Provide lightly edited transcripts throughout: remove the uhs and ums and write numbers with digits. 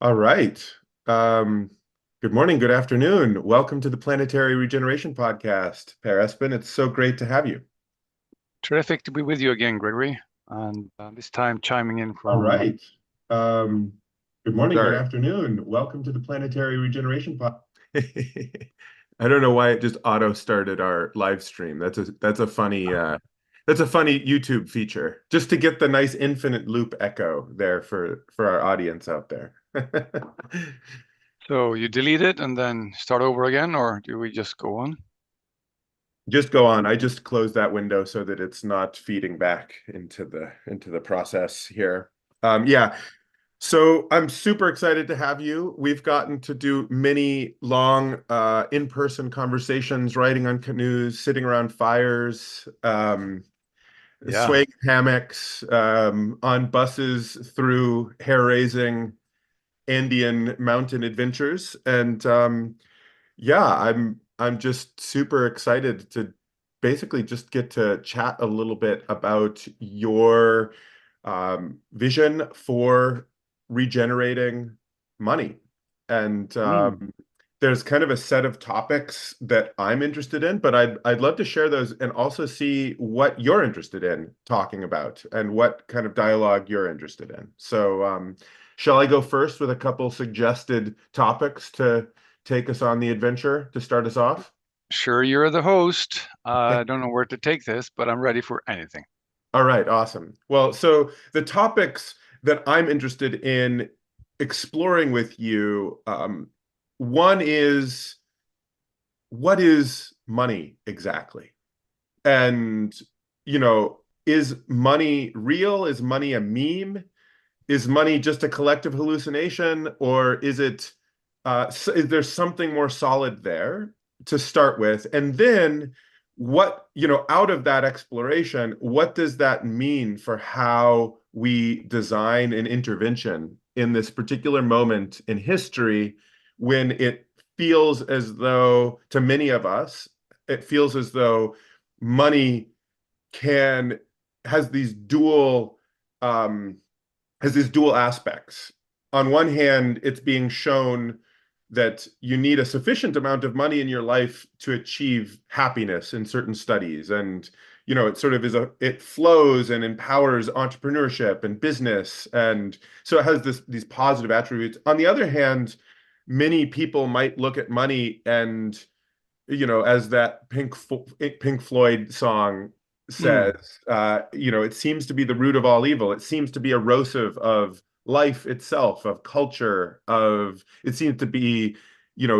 All right. Um, Good morning, good afternoon. Welcome to the Planetary Regeneration Podcast. Per Espen, it's so great to have you. Terrific to be with you again, Gregory. And this time chiming in All from, right. Um, Good morning, good sorry. afternoon. Welcome to the Planetary Regeneration Podcast. I don't know why it just auto started our live stream. That's a funny YouTube feature, just to get the nice infinite loop echo there for our audience out there. So you delete it and then start over again, or do we just go on? Just go on. I just closed that window so that it's not feeding back into the process here. Yeah. So I'm super excited to have you. We've gotten to do many long in-person conversations, riding on canoes, sitting around fires, Yeah. swaying hammocks, on buses through hair-raising Andean mountain adventures. And yeah, I'm just super excited to basically just get to chat a little bit about your vision for regenerating money. And Mm. there's kind of a set of topics that I'm interested in, but I'd love to share those and also see what you're interested in talking about and what kind of dialogue you're interested in. So shall I go first with a couple suggested topics to take us on the adventure to start us off? Sure, you're the host. I don't know where to take this, but I'm ready for anything. All right, awesome. Well, so the topics that I'm interested in exploring with you, one is what is money exactly? And, is money real? Is money a meme? Is money just a collective hallucination, or is there something more solid there to start with? And then out of that exploration, what does that mean for how we design an intervention in this particular moment in history when it feels as though, to many of us, it feels as though money can has these dual um, has these dual aspects. On one hand, it's being shown that you need a sufficient amount of money in your life to achieve happiness in certain studies. And, it sort of it flows and empowers entrepreneurship and business. And so it has these positive attributes. On the other hand, many people might look at money and, as that Pink Floyd song Mm. says, it seems to be the root of all evil. It seems to be erosive of life itself, of culture, it seems to be,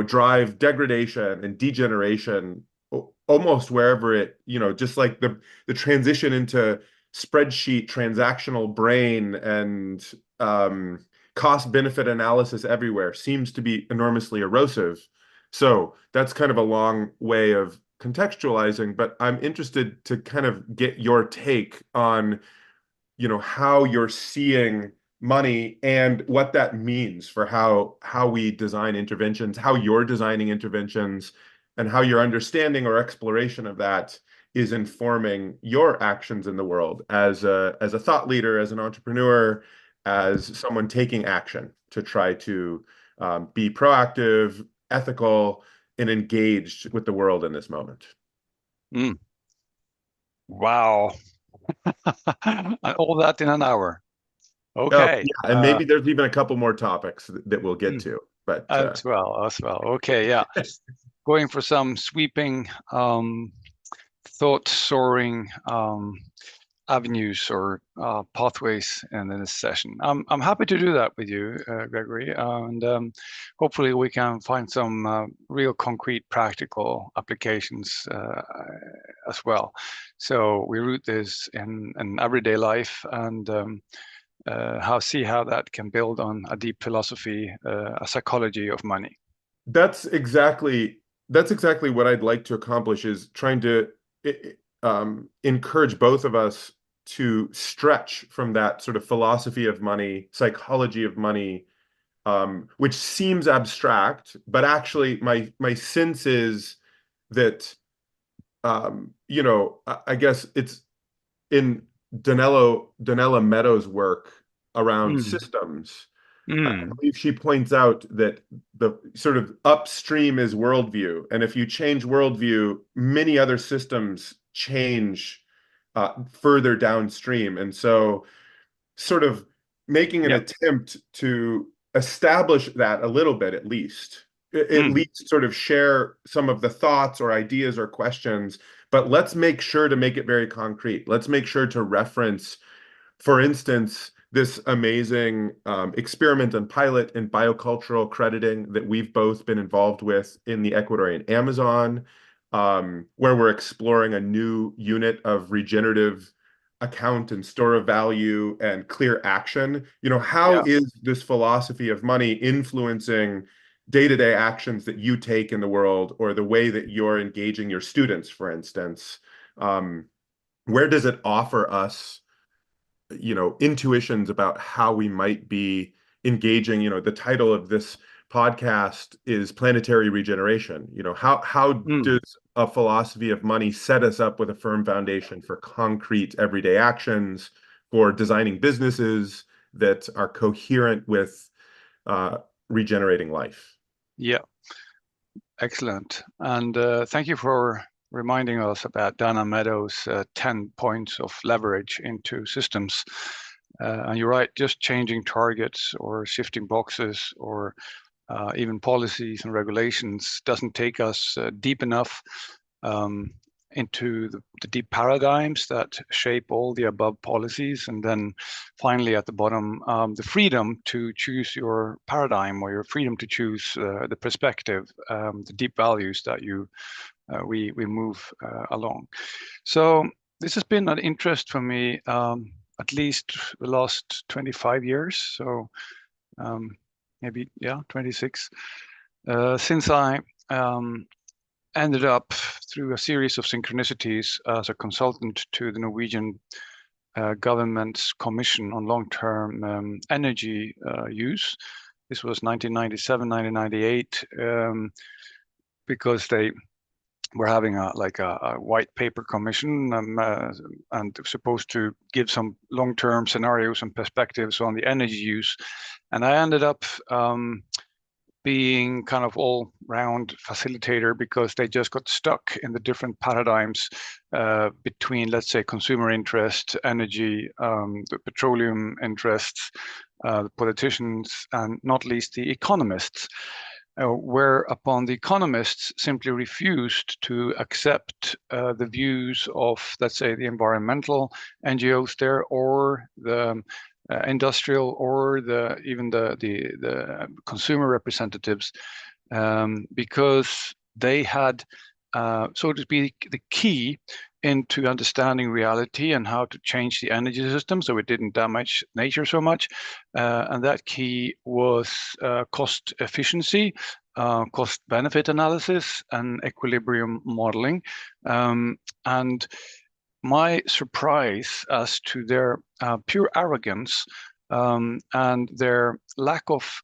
drive degradation and degeneration almost wherever just like the transition into spreadsheet transactional brain and cost benefit analysis everywhere seems to be enormously erosive. So that's kind of a long way of contextualizing, but I'm interested to kind of get your take on, how you're seeing money and what that means for how we design interventions, how you're designing interventions, and how your understanding or exploration of that is informing your actions in the world as a thought leader, as an entrepreneur, as someone taking action to try to be proactive, ethical, and engaged with the world in this moment. Mm. Wow. And all that in an hour. Oh, Okay. yeah, and maybe there's even a couple more topics that we'll get Mm. to, but As well. Okay, yeah. Going for some sweeping, thought soaring avenues or pathways in this session. I'm happy to do that with you, Gregory, and hopefully we can find some real concrete practical applications as well. So we root this in everyday life and how that can build on a deep philosophy, a psychology of money. that's exactly that's exactly what I'd like to accomplish is trying to encourage both of us to stretch from that sort of philosophy of money, psychology of money, which seems abstract, but actually my sense is that I guess it's in Donella Meadows' work around Mm. systems. I Mm. believe she points out that the sort of upstream is worldview, and if you change worldview, many other systems change further downstream. And so, sort of making an Yeah. attempt to establish that a little bit, at Mm. least sort of share some of the thoughts or ideas or questions, but let's make sure to make it very concrete. Let's make sure to reference, for instance, this amazing experiment and pilot in biocultural crediting that we've both been involved with in the Ecuadorian Amazon, where we're exploring a new unit of regenerative account and store of value and clear action. How Yeah. is this philosophy of money influencing day-to-day actions that you take in the world, or the way that you're engaging your students, for instance? Where does it offer us intuitions about how we might be engaging? The title of this podcast is Planetary Regeneration. How Mm. does a philosophy of money set us up with a firm foundation for concrete everyday actions, for designing businesses that are coherent with uh, regenerating life? Yeah. Excellent. And thank you for reminding us about Dana Meadows' 10 points of leverage into systems. And you're right, just changing targets or shifting boxes or even policies and regulations doesn't take us deep enough um, into the deep paradigms that shape all the above policies. And then finally at the bottom, the freedom to choose your paradigm, or your freedom to choose the perspective, the deep values that we move along. So this has been an interest for me at least the last 25 years. So maybe, yeah, 26, since I ended up through a series of synchronicities as a consultant to the Norwegian government's Commission on Long-Term Energy Use. This was 1997, 1998, because they were having a white paper commission, and supposed to give some long-term scenarios and perspectives on the energy use. And I ended up being kind of all-round facilitator, because they just got stuck in the different paradigms between, let's say, consumer interest, energy, the petroleum interests, the politicians, and not least the economists. Whereupon the economists simply refused to accept the views of, let's say, the environmental NGOs there, or the industrial, or even the consumer representatives, because they had, so to speak, the key into understanding reality and how to change the energy system so it didn't damage nature so much. And that key was cost efficiency, cost benefit analysis, and equilibrium modeling. And my surprise as to their pure arrogance and their lack of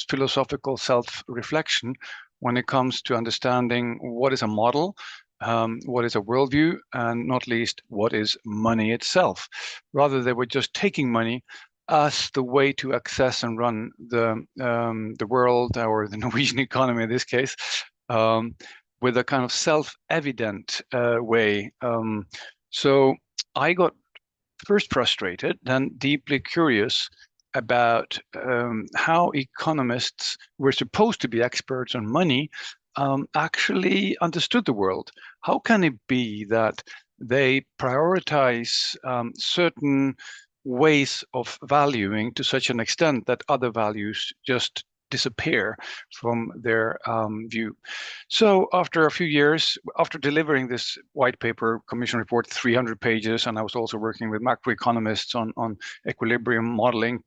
philosophical self-reflection when it comes to understanding what is a model, what is a worldview, and not least, what is money itself. Rather, they were just taking money as the way to access and run the world, or the Norwegian economy in this case, with a kind of self-evident way. So I got first frustrated, then deeply curious about how economists were supposed to be experts on money actually understood the world. How can it be that they prioritize certain ways of valuing to such an extent that other values just disappear from their view? So after a few years, after delivering this white paper commission report, 300 pages, and I was also working with macroeconomists on equilibrium modeling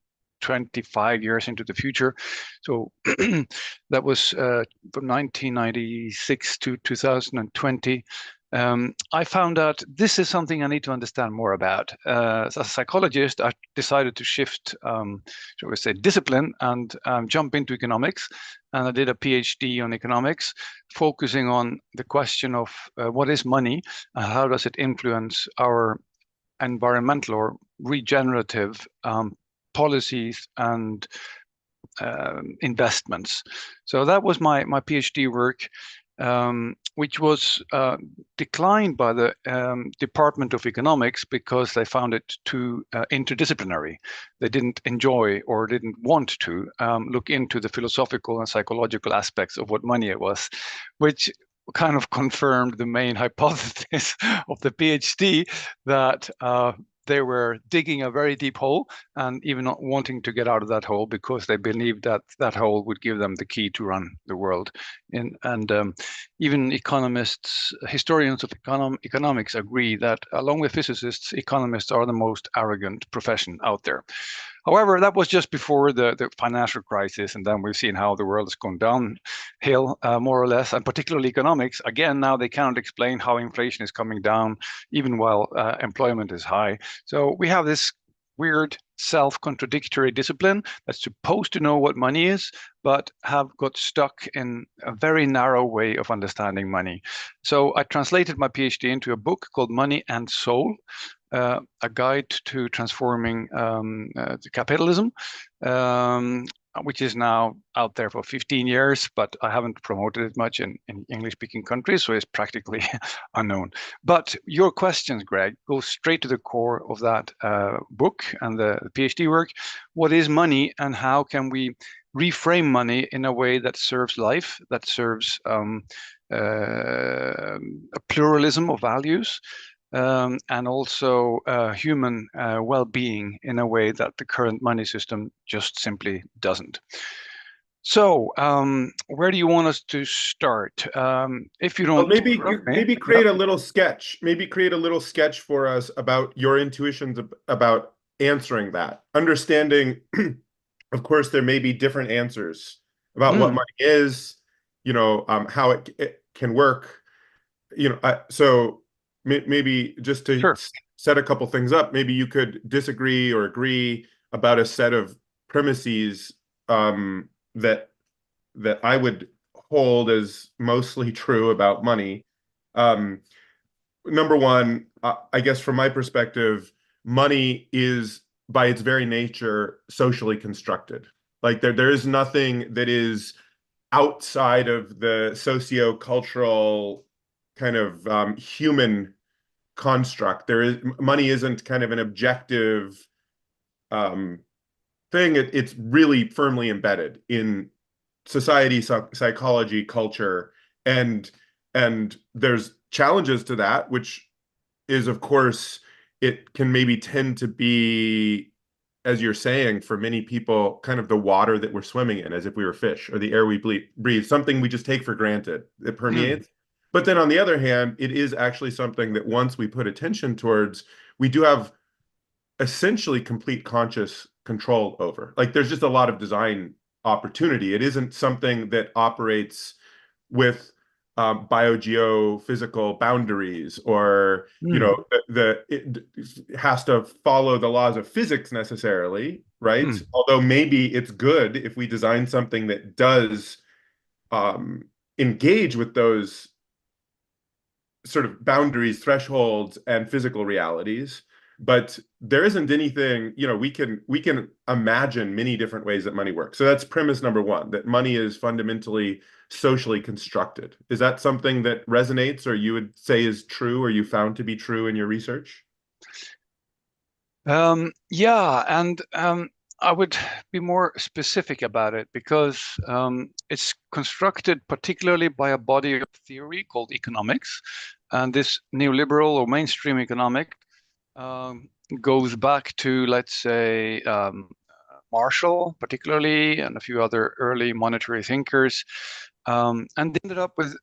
25 years into the future. So that was from 1996 to 2020. I found out this is something I need to understand more about. As a psychologist, I decided to shift, shall we say, discipline, and jump into economics. And I did a PhD on economics, focusing on the question of what is money, how does it influence our environmental or regenerative policies and investments. So that was my PhD work, which was declined by the Department of Economics because they found it too interdisciplinary. They didn't enjoy or didn't want to look into the philosophical and psychological aspects of what money was, which kind of confirmed the main hypothesis of the PhD, that they were digging a very deep hole and even not wanting to get out of that hole because they believed that that hole would give them the key to run the world. Even economists, historians of economics agree that along with physicists, economists are the most arrogant profession out there. However, that was just before the financial crisis, and then we've seen how the world has gone downhill, more or less, and particularly economics. Again, now they cannot explain how inflation is coming down, even while employment is high. So we have this weird self-contradictory discipline that's supposed to know what money is, but have got stuck in a very narrow way of understanding money. So I translated my PhD into a book called Money and Soul, a guide to transforming capitalism, which is now out there for 15 years, but I haven't promoted it much in English-speaking countries, so it's practically unknown. But your questions, Greg, go straight to the core of that book and the PhD work. What is money, and how can we reframe money in a way that serves life, that serves a pluralism of values, and also human well-being in a way that the current money system just simply doesn't. So, where do you want us to start? If you don't, well, maybe create a little sketch. Maybe create a little sketch for us about your intuitions about answering that. Understanding, of course, there may be different answers about what money is. How it can work. So. Maybe just to set a couple things up, maybe you could disagree or agree about a set of premises that I would hold as mostly true about money. Number one, I guess from my perspective, money is by its very nature socially constructed. Like there is nothing that is outside of the socio-cultural kind of human construct. Money isn't kind of an objective thing. It's really firmly embedded in society, psychology, culture, and there's challenges to that, which is, of course, it can maybe tend to be, as you're saying, for many people, kind of the water that we're swimming in, as if we were fish, or the air we breathe, something we just take for granted. It permeates. But then on the other hand, it is actually something that once we put attention towards, we do have essentially complete conscious control over. Like there's just a lot of design opportunity. It isn't something that operates with biogeophysical boundaries, or it has to follow the laws of physics necessarily, right? Although maybe it's good if we design something that does engage with those sort of boundaries, thresholds, and physical realities. But there isn't anything, we can imagine many different ways that money works. So that's premise number one, that money is fundamentally socially constructed. Is that something that resonates, or you would say is true, or you found to be true in your research? Yeah, and I would be more specific about it, because it's constructed particularly by a body of theory called economics. And this neoliberal or mainstream economic goes back to, let's say, Marshall, particularly, and a few other early monetary thinkers. And they ended up with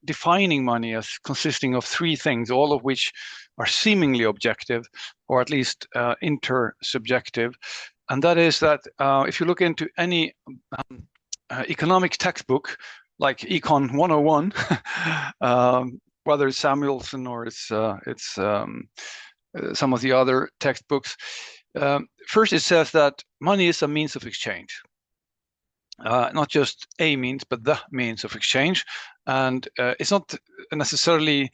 defining money as consisting of three things, all of which are seemingly objective, or at least intersubjective. And that is that if you look into any economic textbook, like Econ 101, whether it's Samuelson or it's some of the other textbooks, first it says that money is a means of exchange. Not just a means, but the means of exchange. And it's not necessarily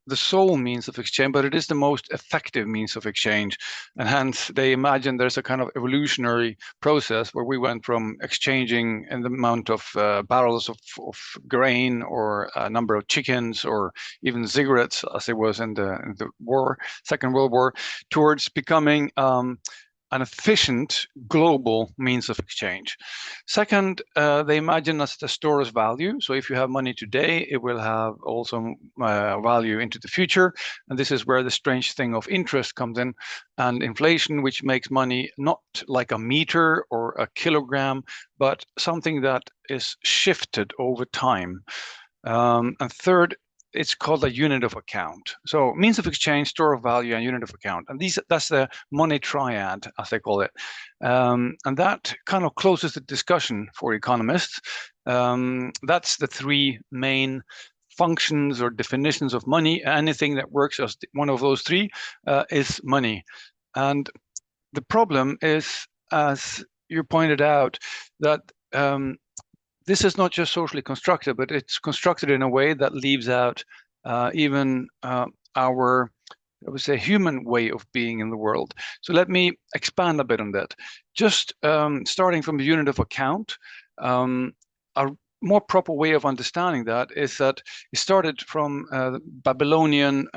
the sole means of exchange, but it is the most effective means of exchange. And hence they imagine there's a kind of evolutionary process where we went from exchanging in the amount of barrels of grain or a number of chickens or even cigarettes, as it was in the war, Second World War, towards becoming an efficient global means of exchange. Second, they imagine as the store's value. So if you have money today, it will have also value into the future. And this is where the strange thing of interest comes in, and inflation, which makes money not like a meter or a kilogram, but something that is shifted over time. And third, it's called a unit of account. So means of exchange, store of value, and unit of account. And that's the money triad, as they call it. And that kind of closes the discussion for economists. That's the three main functions or definitions of money. Anything that works as one of those three is money. And the problem is, as you pointed out, that this is not just socially constructed, but it's constructed in a way that leaves out even our, I would say, human way of being in the world. So let me expand a bit on that. Just starting from the unit of account, a more proper way of understanding that is that it started from Babylonian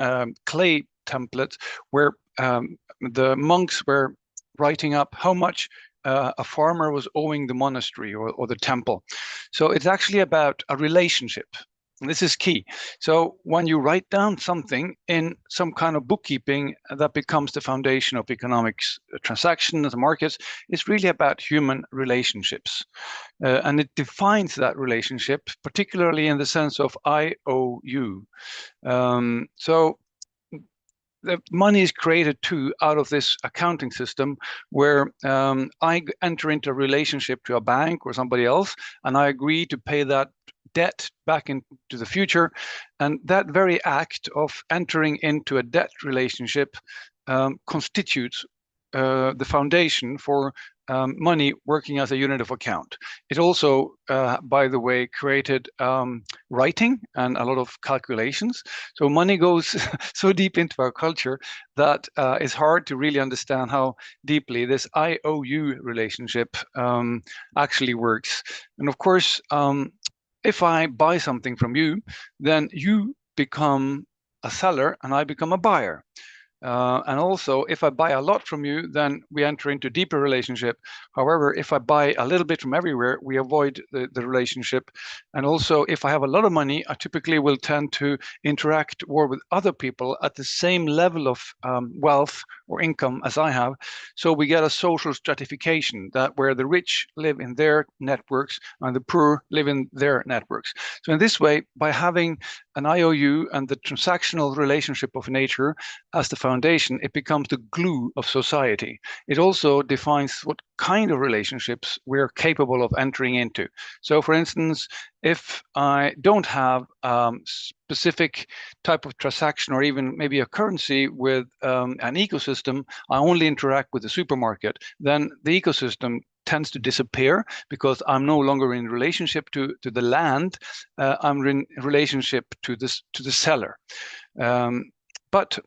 clay templates, where the monks were writing up how much a farmer was owing the monastery or the temple. So it's actually about a relationship. And this is key. So when you write down something in some kind of bookkeeping that becomes the foundation of economics, transactions, markets, it's really about human relationships. And it defines that relationship, particularly in the sense of I owe you. So the money is created too out of this accounting system where I enter into a relationship to a bank or somebody else, and I agree to pay that debt back into the future. And that very act of entering into a debt relationship constitutes the foundation for money working as a unit of account. It also, by the way, created writing and a lot of calculations. So money goes so deep into our culture that it's hard to really understand how deeply this IOU relationship actually works. And of course, if I buy something from you, then you become a seller and I become a buyer. And also, if I buy a lot from you, then we enter into a deeper relationship. However, if I buy a little bit from everywhere, we avoid the relationship. And also, if I have a lot of money, I typically will tend to interact more with other people at the same level of wealth or income as I have. So we get a social stratification that where the rich live in their networks and the poor live in their networks. So in this way, by having an IOU and the transactional relationship of nature as the foundation, it becomes the glue of society. It also defines what kind of relationships we're capable of entering into. So for instance, if I don't have specific type of transaction or even maybe a currency with an ecosystem, I only interact with the supermarket, then the ecosystem tends to disappear because I'm no longer in relationship to the land. I'm in relationship to the seller. But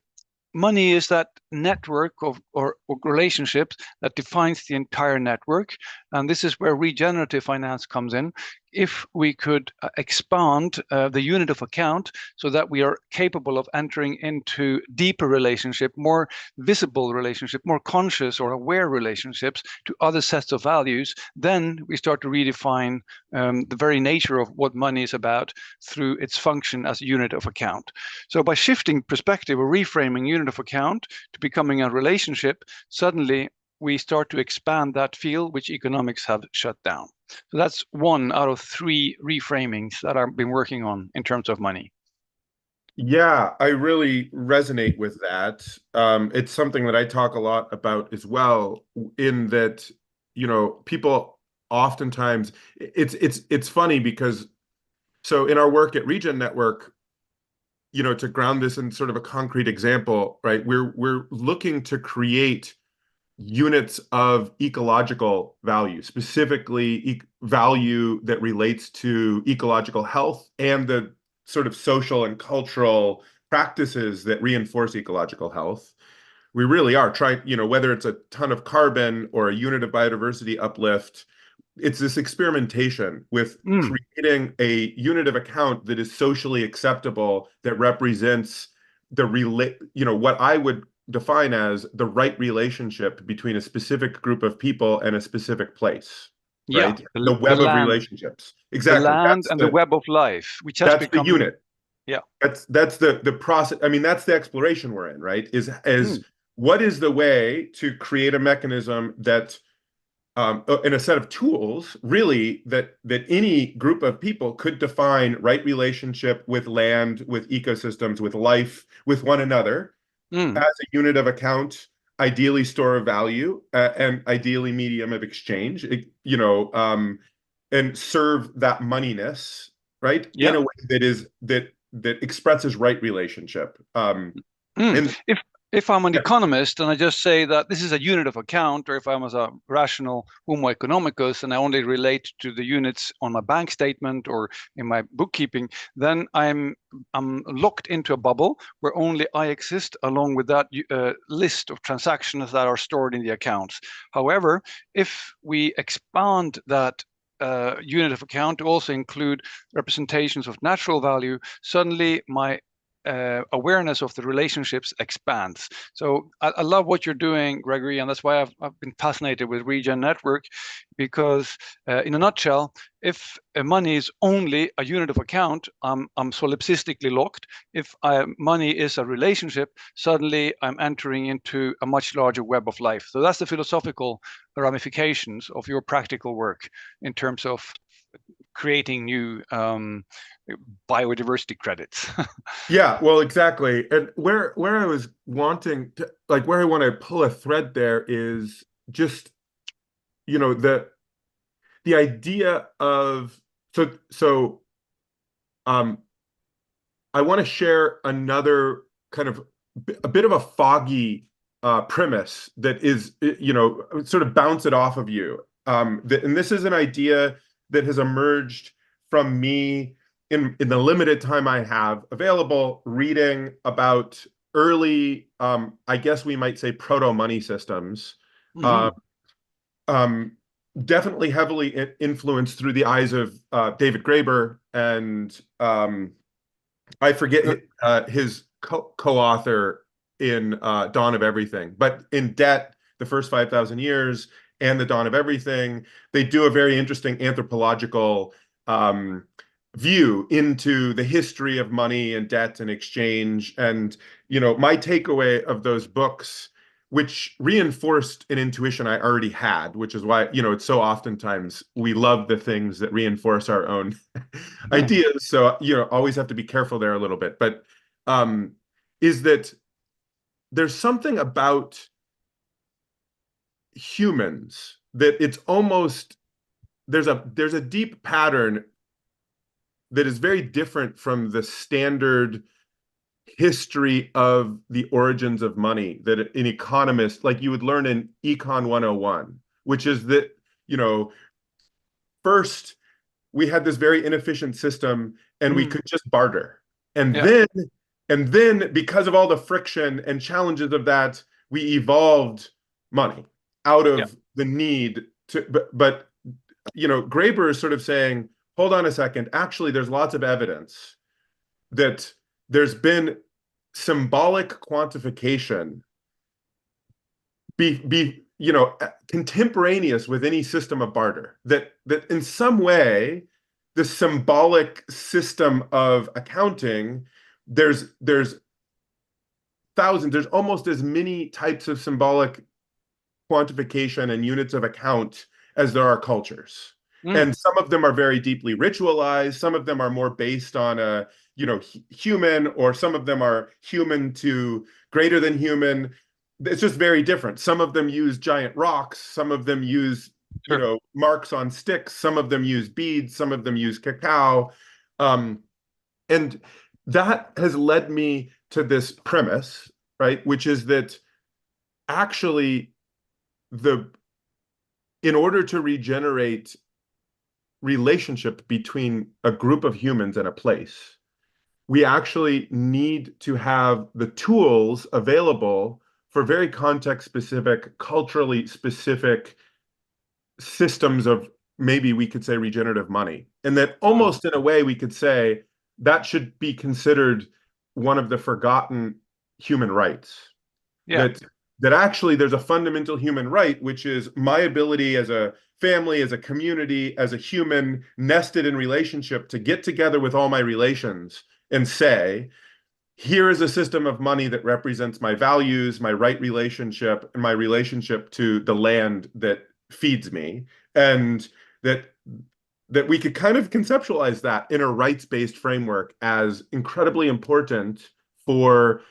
money is that network of or relationships that defines the entire network, and this is where regenerative finance comes in. If we could expand the unit of account so that we are capable of entering into deeper relationship, more visible relationship, more conscious or aware relationships to other sets of values, then we start to redefine the very nature of what money is about through its function as a unit of account. So by shifting perspective or reframing unit of account to becoming a relationship, suddenly we start to expand that field which economics have shut down. So that's one out of three reframings that I've been working on in terms of money. Yeah, I really resonate with that. It's something that I talk a lot about as well, in that, people oftentimes, it's funny because, so in our work at Regen Network, to ground this in sort of a concrete example, right? We're looking to create units of ecological value, specifically value that relates to ecological health and the sort of social and cultural practices that reinforce ecological health, we really are trying, whether it's a ton of carbon or a unit of biodiversity uplift, it's this experimentation with Mm. creating a unit of account that is socially acceptable, that represents what I would define as the right relationship between a specific group of people and a specific place, Yeah, right? The the web of land, relationships. the Exactly. land and the web of life, which has That's the become, unit. yeah. That's the process. I mean, that's the exploration we're in, right? Is Mm. what is the way to create a mechanism that in a set of tools, really, that any group of people could define right relationship with land, with ecosystems, with life, with one another as Mm. a unit of account, ideally store of value, and ideally medium of exchange, and serve that moneyness, right, in Yeah. a way that expresses right relationship. Mm. And If I'm an yeah, economist and I just say that this is a unit of account, or if I'm as a rational homo economicus and I only relate to the units on my bank statement or in my bookkeeping, then I'm locked into a bubble where only I exist along with that list of transactions that are stored in the accounts. However, if we expand that unit of account to also include representations of natural value, suddenly my awareness of the relationships expands. So I love what you're doing, Gregory, and that's why I've been fascinated with Regen Network, because in a nutshell, if money is only a unit of account, I'm solipsistically locked. If money is a relationship, suddenly I'm entering into a much larger web of life. So that's the philosophical ramifications of your practical work in terms of creating new biodiversity credits. yeah, well, exactly. And where I was wanting to, like, where I want to pull a thread there is just, the idea of, so um I want to share another kind of a bit of a foggy premise that is, sort of bounce it off of you. And this is an idea that has emerged from me in the limited time I have available, reading about early, I guess we might say proto-money systems. Uh, Hmm. um, Definitely heavily influenced through the eyes of David Graeber and I forget his co-author in Dawn of Everything, but in Debt, the first 5,000 years, and the Dawn of Everything, they do a very interesting anthropological um, view into the history of money and debt and exchange. And my takeaway of those books, which reinforced an intuition I already had, which is why it's so oftentimes we love the things that reinforce our own ideas. So, always have to be careful there a little bit. But um, is that there's something about humans that it's almost there's a deep pattern that is very different from the standard history of the origins of money that an economist like you would learn in Econ 101, which is that, first we had this very inefficient system and we Mm. could just barter. And Yeah, then because of all the friction and challenges of that, we evolved money out yeah, of the need to but Graeber is sort of saying, hold on a second, actually there's lots of evidence that there's been symbolic quantification be contemporaneous with any system of barter, that in some way the symbolic system of accounting, there's thousands, there's almost as many types of symbolic quantification and units of account as there are cultures. mm, And some of them are very deeply ritualized. Some of them are more based on a, human, or some of them are human to greater than human. It's just very different. Some of them use giant rocks. Some of them use, sure. marks on sticks. Some of them use beads. Some of them use cacao. Um, and that has led me to this premise, right? Which is that actually the in order to regenerate relationship between a group of humans and a place, we actually need to have the tools available for very context specific, culturally specific systems of, maybe we could say, regenerative money. And that Mm. almost in a way we could say that should be considered one of the forgotten human rights. Yeah. That actually there's a fundamental human right, which is my ability as a family, as a community, as a human nested in relationship to get together with all my relations and say, here is a system of money that represents my values, my right relationship, and my relationship to the land that feeds me. And that we could kind of conceptualize that in a rights-based framework as incredibly important for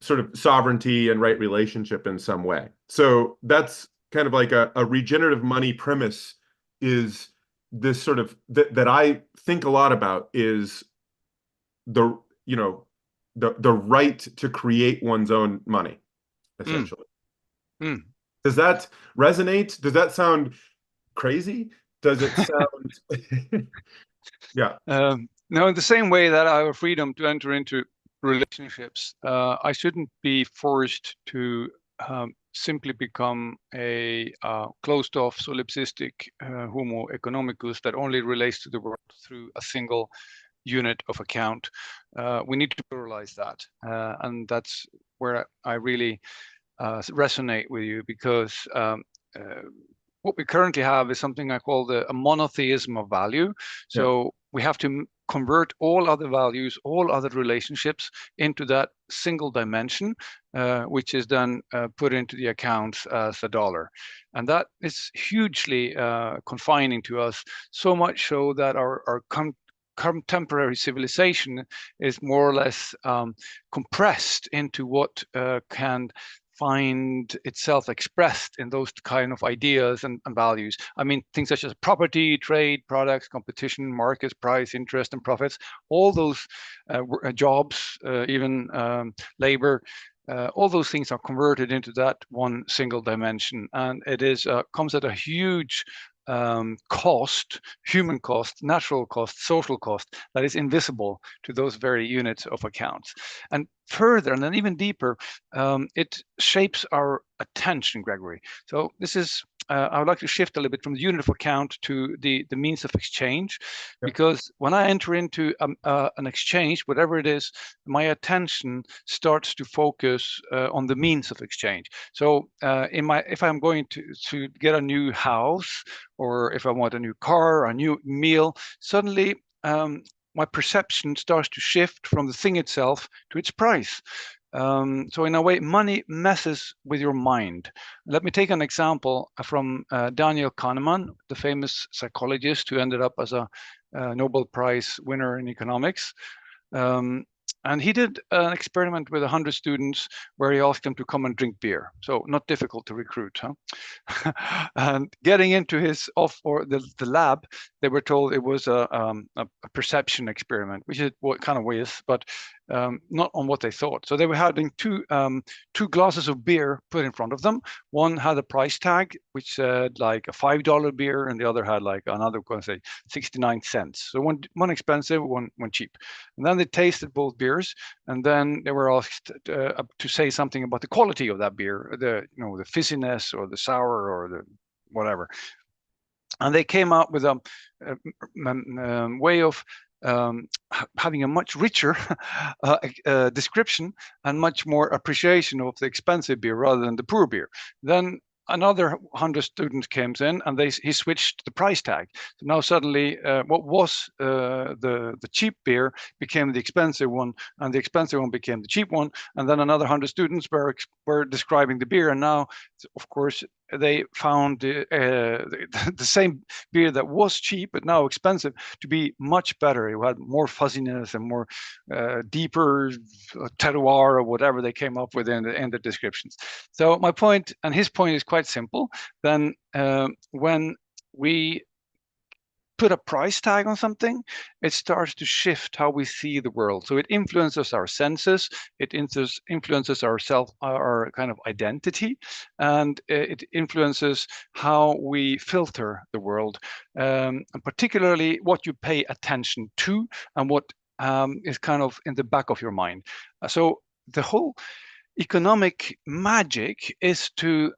sort of sovereignty and right relationship in some way. So that's kind of like a regenerative money premise, is this sort of that I think a lot about, is the, you know, the right to create one's own money, Mm. essentially. Mm. Does that resonate? Does that sound crazy? Does it sound yeah. No, in the same way that I have freedom to enter into relationships, I shouldn't be forced to simply become a closed off solipsistic homo economicus that only relates to the world through a single unit of account. We need to pluralize that. And that's where I really resonate with you, because what we currently have is something I call a monotheism of value. Yeah. So we have to convert all other values, all other relationships into that single dimension, which is then put into the accounts as a dollar. And that is hugely confining to us, so much so that our contemporary civilization is more or less compressed into what can find itself expressed in those kind of ideas and values. I mean, things such as property, trade, products, competition, markets, price, interest, and profits, all those jobs, even labor, all those things are converted into that one single dimension. And it is comes at a huge cost, human cost, natural cost, social cost, that is invisible to those very units of accounts. And further, and then even deeper, it shapes our attention, Gregory. So this is, I would like to shift a little bit from the unit of account to the means of exchange, Yeah. because when I enter into an exchange, whatever it is, my attention starts to focus on the means of exchange. So if I'm going to get a new house, or if I want a new car, a new meal, suddenly my perception starts to shift from the thing itself to its price. So in a way, money messes with your mind. Let me take an example from Daniel Kahneman, the famous psychologist who ended up as a Nobel Prize winner in economics. And he did an experiment with 100 students where he asked them to come and drink beer. So not difficult to recruit, huh? And getting into his the lab, they were told it was a perception experiment, which is what kind of way is, but not on what they thought. So they were having two glasses of beer put in front of them. One had a price tag which said like a $5 beer, and the other had like another, going to say 69 cents. So one expensive, one cheap. And then they tasted both beers, and then they were asked to say something about the quality of that beer, the fizziness or the sour or the whatever. And they came out with a way of having a much richer description and much more appreciation of the expensive beer rather than the poor beer. Then another 100 students came in, and he switched the price tag. So now suddenly what was the cheap beer became the expensive one, and the expensive one became the cheap one. And then another 100 students were describing the beer, and now, of course, they found the same beer that was cheap but now expensive to be much better. It had more fuzziness and more deeper terroir or whatever they came up with in the descriptions. So my point, and his point, is quite simple. Then when we put a price tag on something, it starts to shift how we see the world. So it influences our senses, it influences our kind of identity, and it influences how we filter the world, and particularly what you pay attention to and what is kind of in the back of your mind. So the whole economic magic is to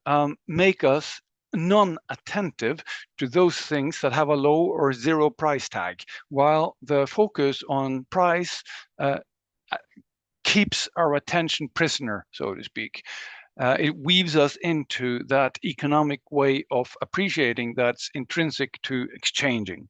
make us non-attentive to those things that have a low or zero price tag, while the focus on price keeps our attention prisoner, so to speak. It weaves us into that economic way of appreciating that's intrinsic to exchanging.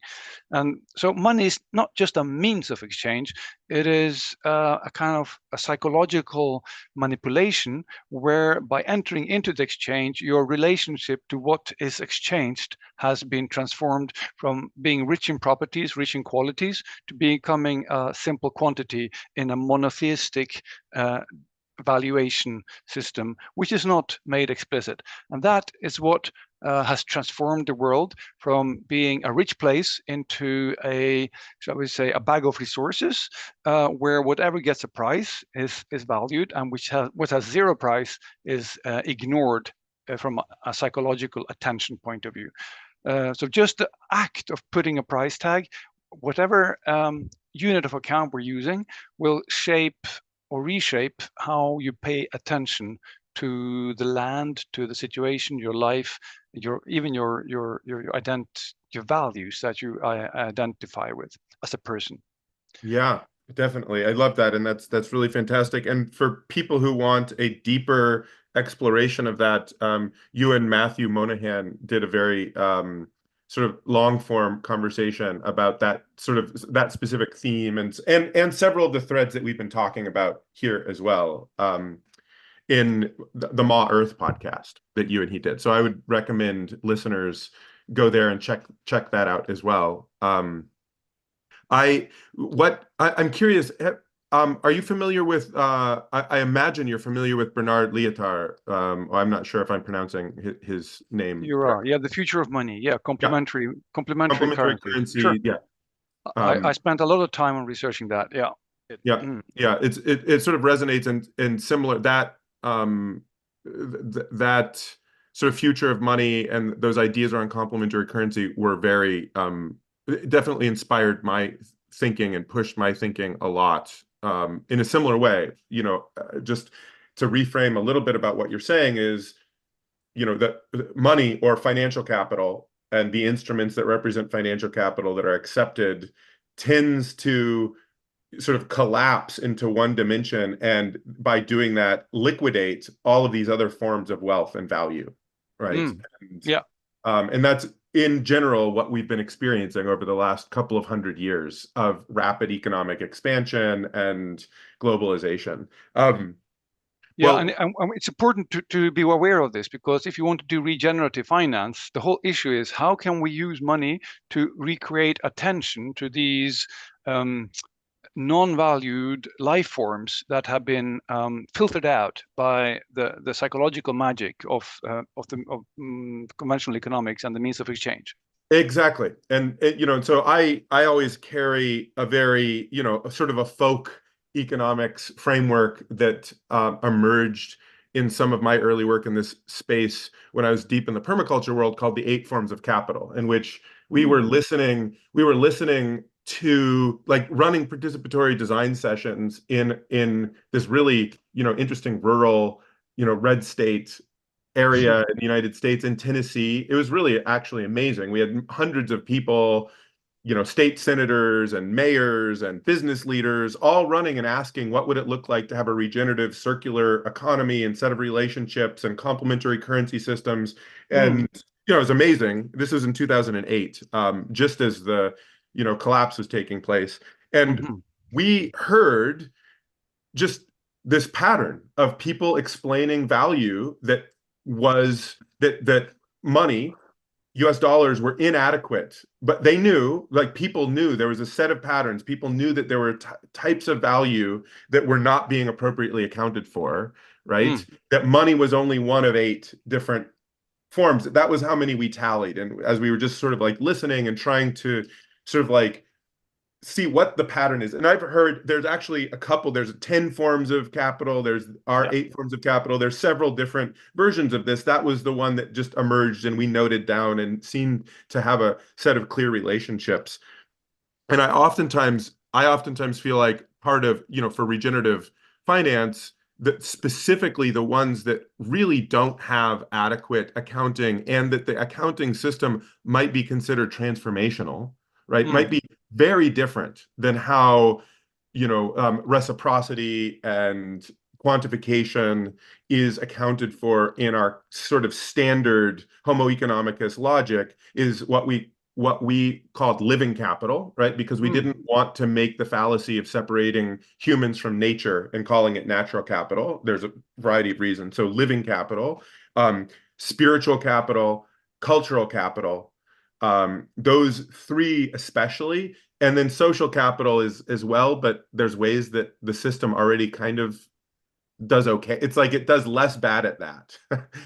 And so money is not just a means of exchange, it is a kind of a psychological manipulation where by entering into the exchange, your relationship to what is exchanged has been transformed from being rich in properties, rich in qualities, to becoming a simple quantity in a monotheistic valuation system, which is not made explicit. And that is what has transformed the world from being a rich place into a, shall we say, a bag of resources, where whatever gets a price is valued, and what has zero price is ignored from a psychological attention point of view. So just the act of putting a price tag, whatever unit of account we're using, will shape or reshape how you pay attention to the land, to the situation, your life, your values that you identify with as a person. Yeah, definitely. I love that, and that's really fantastic. And for people who want a deeper exploration of that, you and Matthew Monahan did a very sort of long form conversation about that sort of that specific theme, and several of the threads that we've been talking about here as well, in the Ma Earth podcast that you and he did. So I would recommend listeners go there and check that out as well. I'm curious. Are you familiar with? I imagine you're familiar with Bernard Lietaer. I'm not sure if I'm pronouncing his name You are, correctly. yeah, the future of money, yeah, Yeah, complementary complementary currency. Sure, currency. Yeah, I spent a lot of time on researching that. Yeah. yeah, Mm. yeah. It sort of resonates in similar that that sort of future of money and those ideas around complementary currency were very definitely inspired my thinking and pushed my thinking a lot in a similar way. Just to reframe a little bit about what you're saying is, that money or financial capital and the instruments that represent financial capital that are accepted tends to sort of collapse into one dimension, and by doing that liquidate all of these other forms of wealth and value, right? and, Yeah. and that's in general what we've been experiencing over the last couple of 100 years of rapid economic expansion and globalization. Yeah, Well, and it's important to be aware of this, because if you want to do regenerative finance, the whole issue is how can we use money to recreate attention to these non-valued life forms that have been filtered out by the psychological magic of conventional economics and the means of exchange. exactly. And so I always carry a very, sort of a folk economics framework that emerged in some of my early work in this space when I was deep in the permaculture world, called the eight forms of capital, in which we were listening to, like, running participatory design sessions in this really, interesting rural, red state area in the United States, in Tennessee. It was really actually amazing. We had hundreds of people, state senators and mayors and business leaders all running and asking, what would it look like to have a regenerative circular economy and set of relationships and complementary currency systems? And, it was amazing. This was in 2008, just as the, collapse was taking place. And Mm-hmm. we heard just this pattern of people explaining value that money, US dollars, were inadequate, but they knew, like, people knew there was a set of patterns. People knew that there were types of value that were not being appropriately accounted for, right? That money was only one of eight different forms. That was how many we tallied. And as we were just sort of like listening and trying to sort of like see what the pattern is. And I've heard there's actually a couple, there's 10 forms of capital, there's our Yeah. 8 forms of capital, there's several different versions of this. That was the one that just emerged and we noted down and seemed to have a set of clear relationships. And I oftentimes I oftentimes feel like part of, for regenerative finance, that specifically the ones that really don't have adequate accounting, and that the accounting system might be considered transformational, right? Mm, Might be very different than how, reciprocity and quantification is accounted for in our sort of standard Homo economicus logic, is what we called living capital, right? Because we mm, didn't want to make the fallacy of separating humans from nature and calling it natural capital. There's a variety of reasons. So living capital, um, spiritual capital, cultural capital, those three especially, and then social capital is as well, but there's ways that the system already kind of does okay. It's like it does less bad at that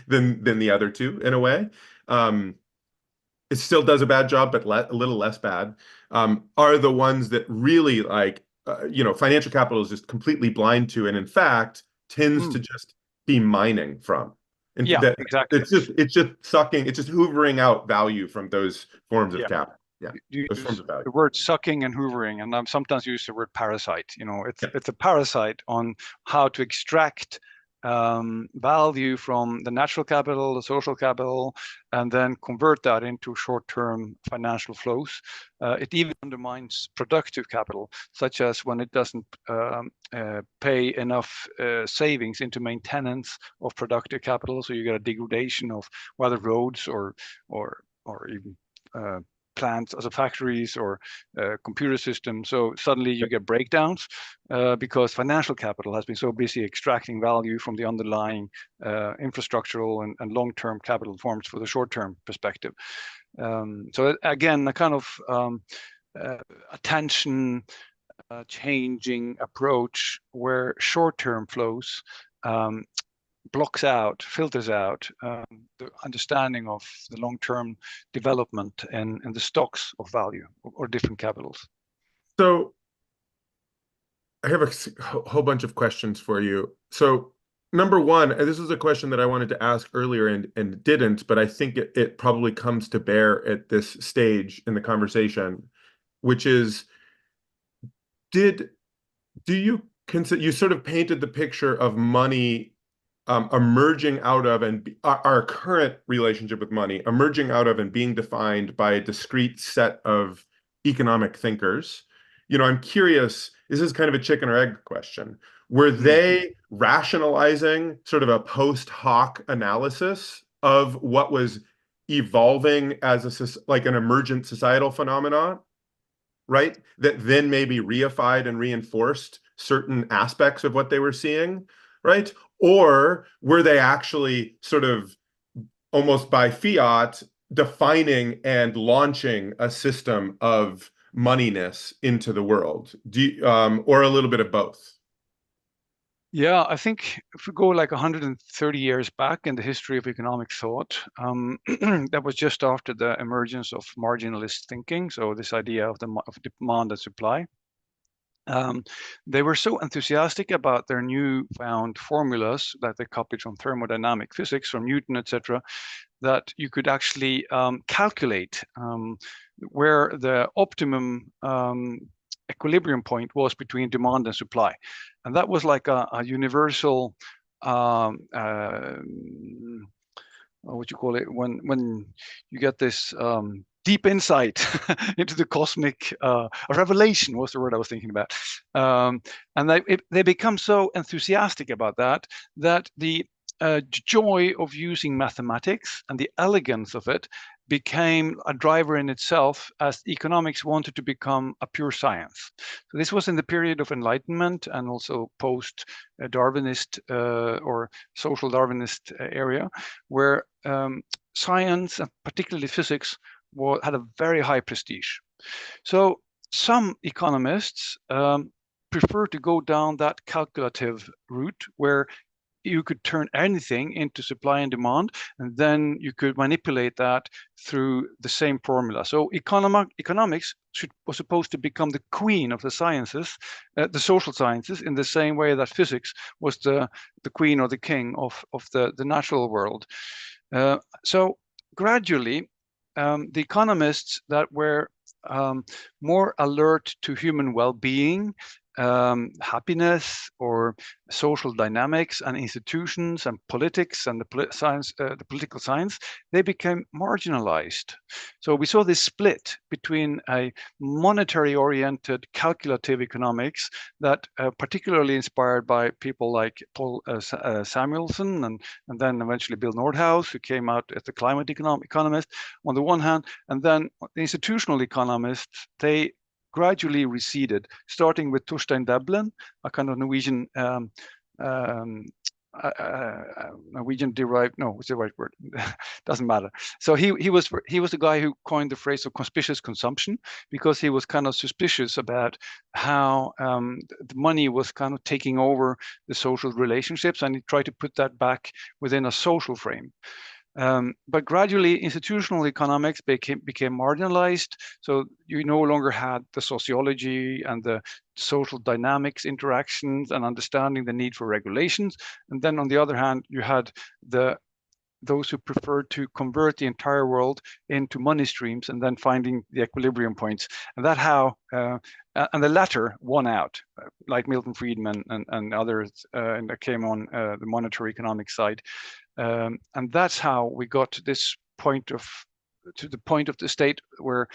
than the other two in a way. It still does a bad job, but a little less bad, are the ones that really like, financial capital is just completely blind to, and in fact tends to mm. just be mining from. And Yeah, that exactly. it's just sucking, it's just hoovering out value from those forms of Yeah. capital. Yeah, You those forms use of value. the word sucking and hoovering, and I sometimes use the word parasite. Yeah. It's a parasite on how to extract value from the natural capital, the social capital, and then convert that into short-term financial flows. It even undermines productive capital, such as when it doesn't pay enough savings into maintenance of productive capital. So you get a degradation of whether roads or even plants as a factories or computer systems. So suddenly you get breakdowns because financial capital has been so busy extracting value from the underlying infrastructural and long-term capital forms for the short-term perspective. So again, a kind of attention changing approach where short-term flows blocks out, filters out the understanding of the long-term development and the stocks of value or different capitals. So I have whole bunch of questions for you. So number one, and this is a question that I wanted to ask earlier and didn't, but I think it probably comes to bear at this stage in the conversation, which is, did do you consider, you sort of painted the picture of money, emerging out of, and our current relationship with money emerging out of and being defined by a discrete set of economic thinkers. I'm curious, this is kind of a chicken or egg question. Were Mm. they rationalizing sort of a post hoc analysis of what was evolving as like an emergent societal phenomenon, right? That then maybe reified and reinforced certain aspects of what they were seeing, right? Or were they actually sort of almost by fiat defining and launching a system of moneyness into the world? Or a little bit of both? Yeah, I think if we go like 130 years back in the history of economic thought, that was just after the emergence of marginalist thinking. So this idea of of demand and supply. They were so enthusiastic about their newfound formulas that they copied from thermodynamic physics, from Newton, etc., that you could actually calculate where the optimum equilibrium point was between demand and supply. And that was like a universal, what you call it, when you get this deep insight into the cosmic, a revelation was the word I was thinking about. And they become so enthusiastic about that the joy of using mathematics and the elegance of it became a driver in itself, as economics wanted to become a pure science. So this was in the period of Enlightenment and also post Darwinist or social Darwinist area, where science and particularly physics had a very high prestige. So some economists prefer to go down that calculative route where you could turn anything into supply and demand, and then you could manipulate that through the same formula. So economics was supposed to become the queen of the sciences, the social sciences, in the same way that physics was the queen or the king of the natural world. So gradually, the economists that were more alert to human well-being, happiness, or social dynamics and institutions and politics and the political science, they became marginalized. So we saw this split between a monetary-oriented calculative economics that particularly inspired by people like Paul Samuelson and then eventually Bill Nordhaus, who came out as the climate economist on the one hand, and then the institutional economists, they gradually receded, starting with Torstein Deblen, a kind of Norwegian derived, no, what's the right word? Doesn't matter. So he was the guy who coined the phrase of conspicuous consumption, because he was kind of suspicious about how the money was kind of taking over the social relationships, and he tried to put that back within a social frame. But gradually, institutional economics became marginalized. So you no longer had the sociology and the social dynamics interactions and understanding the need for regulations. And then on the other hand, you had those who preferred to convert the entire world into money streams and then finding the equilibrium points. And and the latter won out, like Milton Friedman and others that came on the monetary economic side. And that's how we got to this point of the state where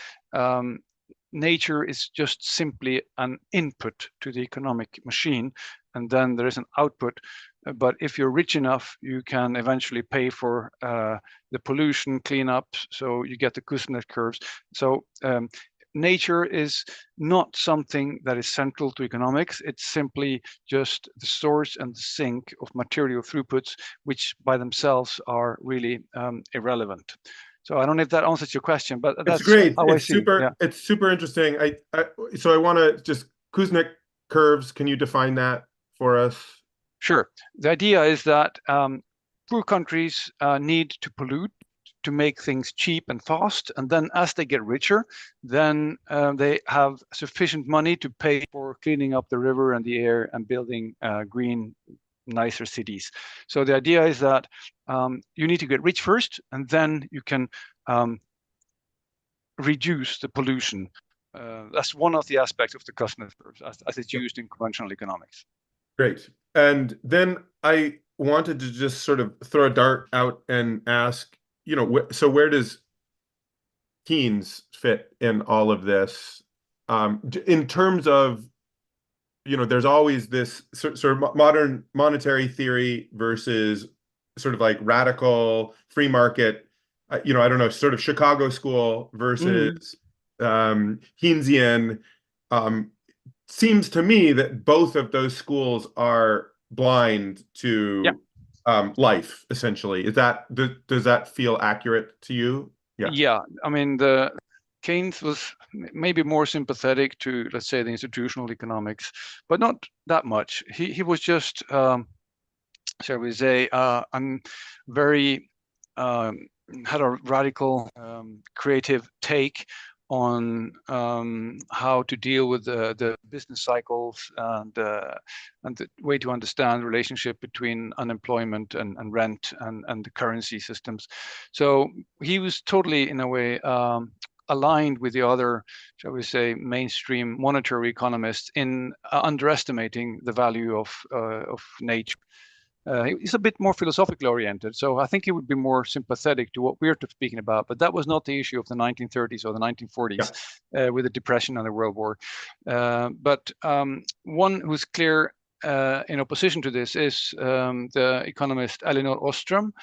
nature is just simply an input to the economic machine, and then there is an output. But if you're rich enough, you can eventually pay for the pollution cleanup, so you get the Kuznets curves. So nature is not something that is central to economics. It's simply just the source and the sink of material throughputs, which by themselves are really irrelevant. So I don't know if that answers your question, but that's great. how I see it. Yeah. It's super interesting. So I want to just Kuznets curves. Can you define that for us? Sure. The idea is that poor countries need to pollute to make things cheap and fast, and then as they get richer, then they have sufficient money to pay for cleaning up the river and the air and building green, nicer cities. So the idea is that you need to get rich first, and then you can reduce the pollution. That's one of the aspects of the Kuznets curve as it's used in conventional economics. Great. And then I wanted to just sort of throw a dart out and ask, so where does Keynes fit in all of this? In terms of, there's always this sort of modern monetary theory versus sort of like radical free market, I don't know, sort of Chicago school versus Keynesian. Seems to me that both of those schools are blind to life, essentially. Does that feel accurate to you? Yeah. I mean, Keynes was maybe more sympathetic to, let's say, the institutional economics, but not that much. He was just, shall we say, very had a radical, creative take on how to deal with the business cycles and the way to understand the relationship between unemployment and rent and the currency systems. So he was totally, in a way, aligned with the other, shall we say, mainstream monetary economists in underestimating the value of nature. He's a bit more philosophically oriented, so I think he would be more sympathetic to what we're speaking about. But that was not the issue of the 1930s or the 1940s with the Depression and the World War. But one who's clear in opposition to this is the economist Elinor Ostrom,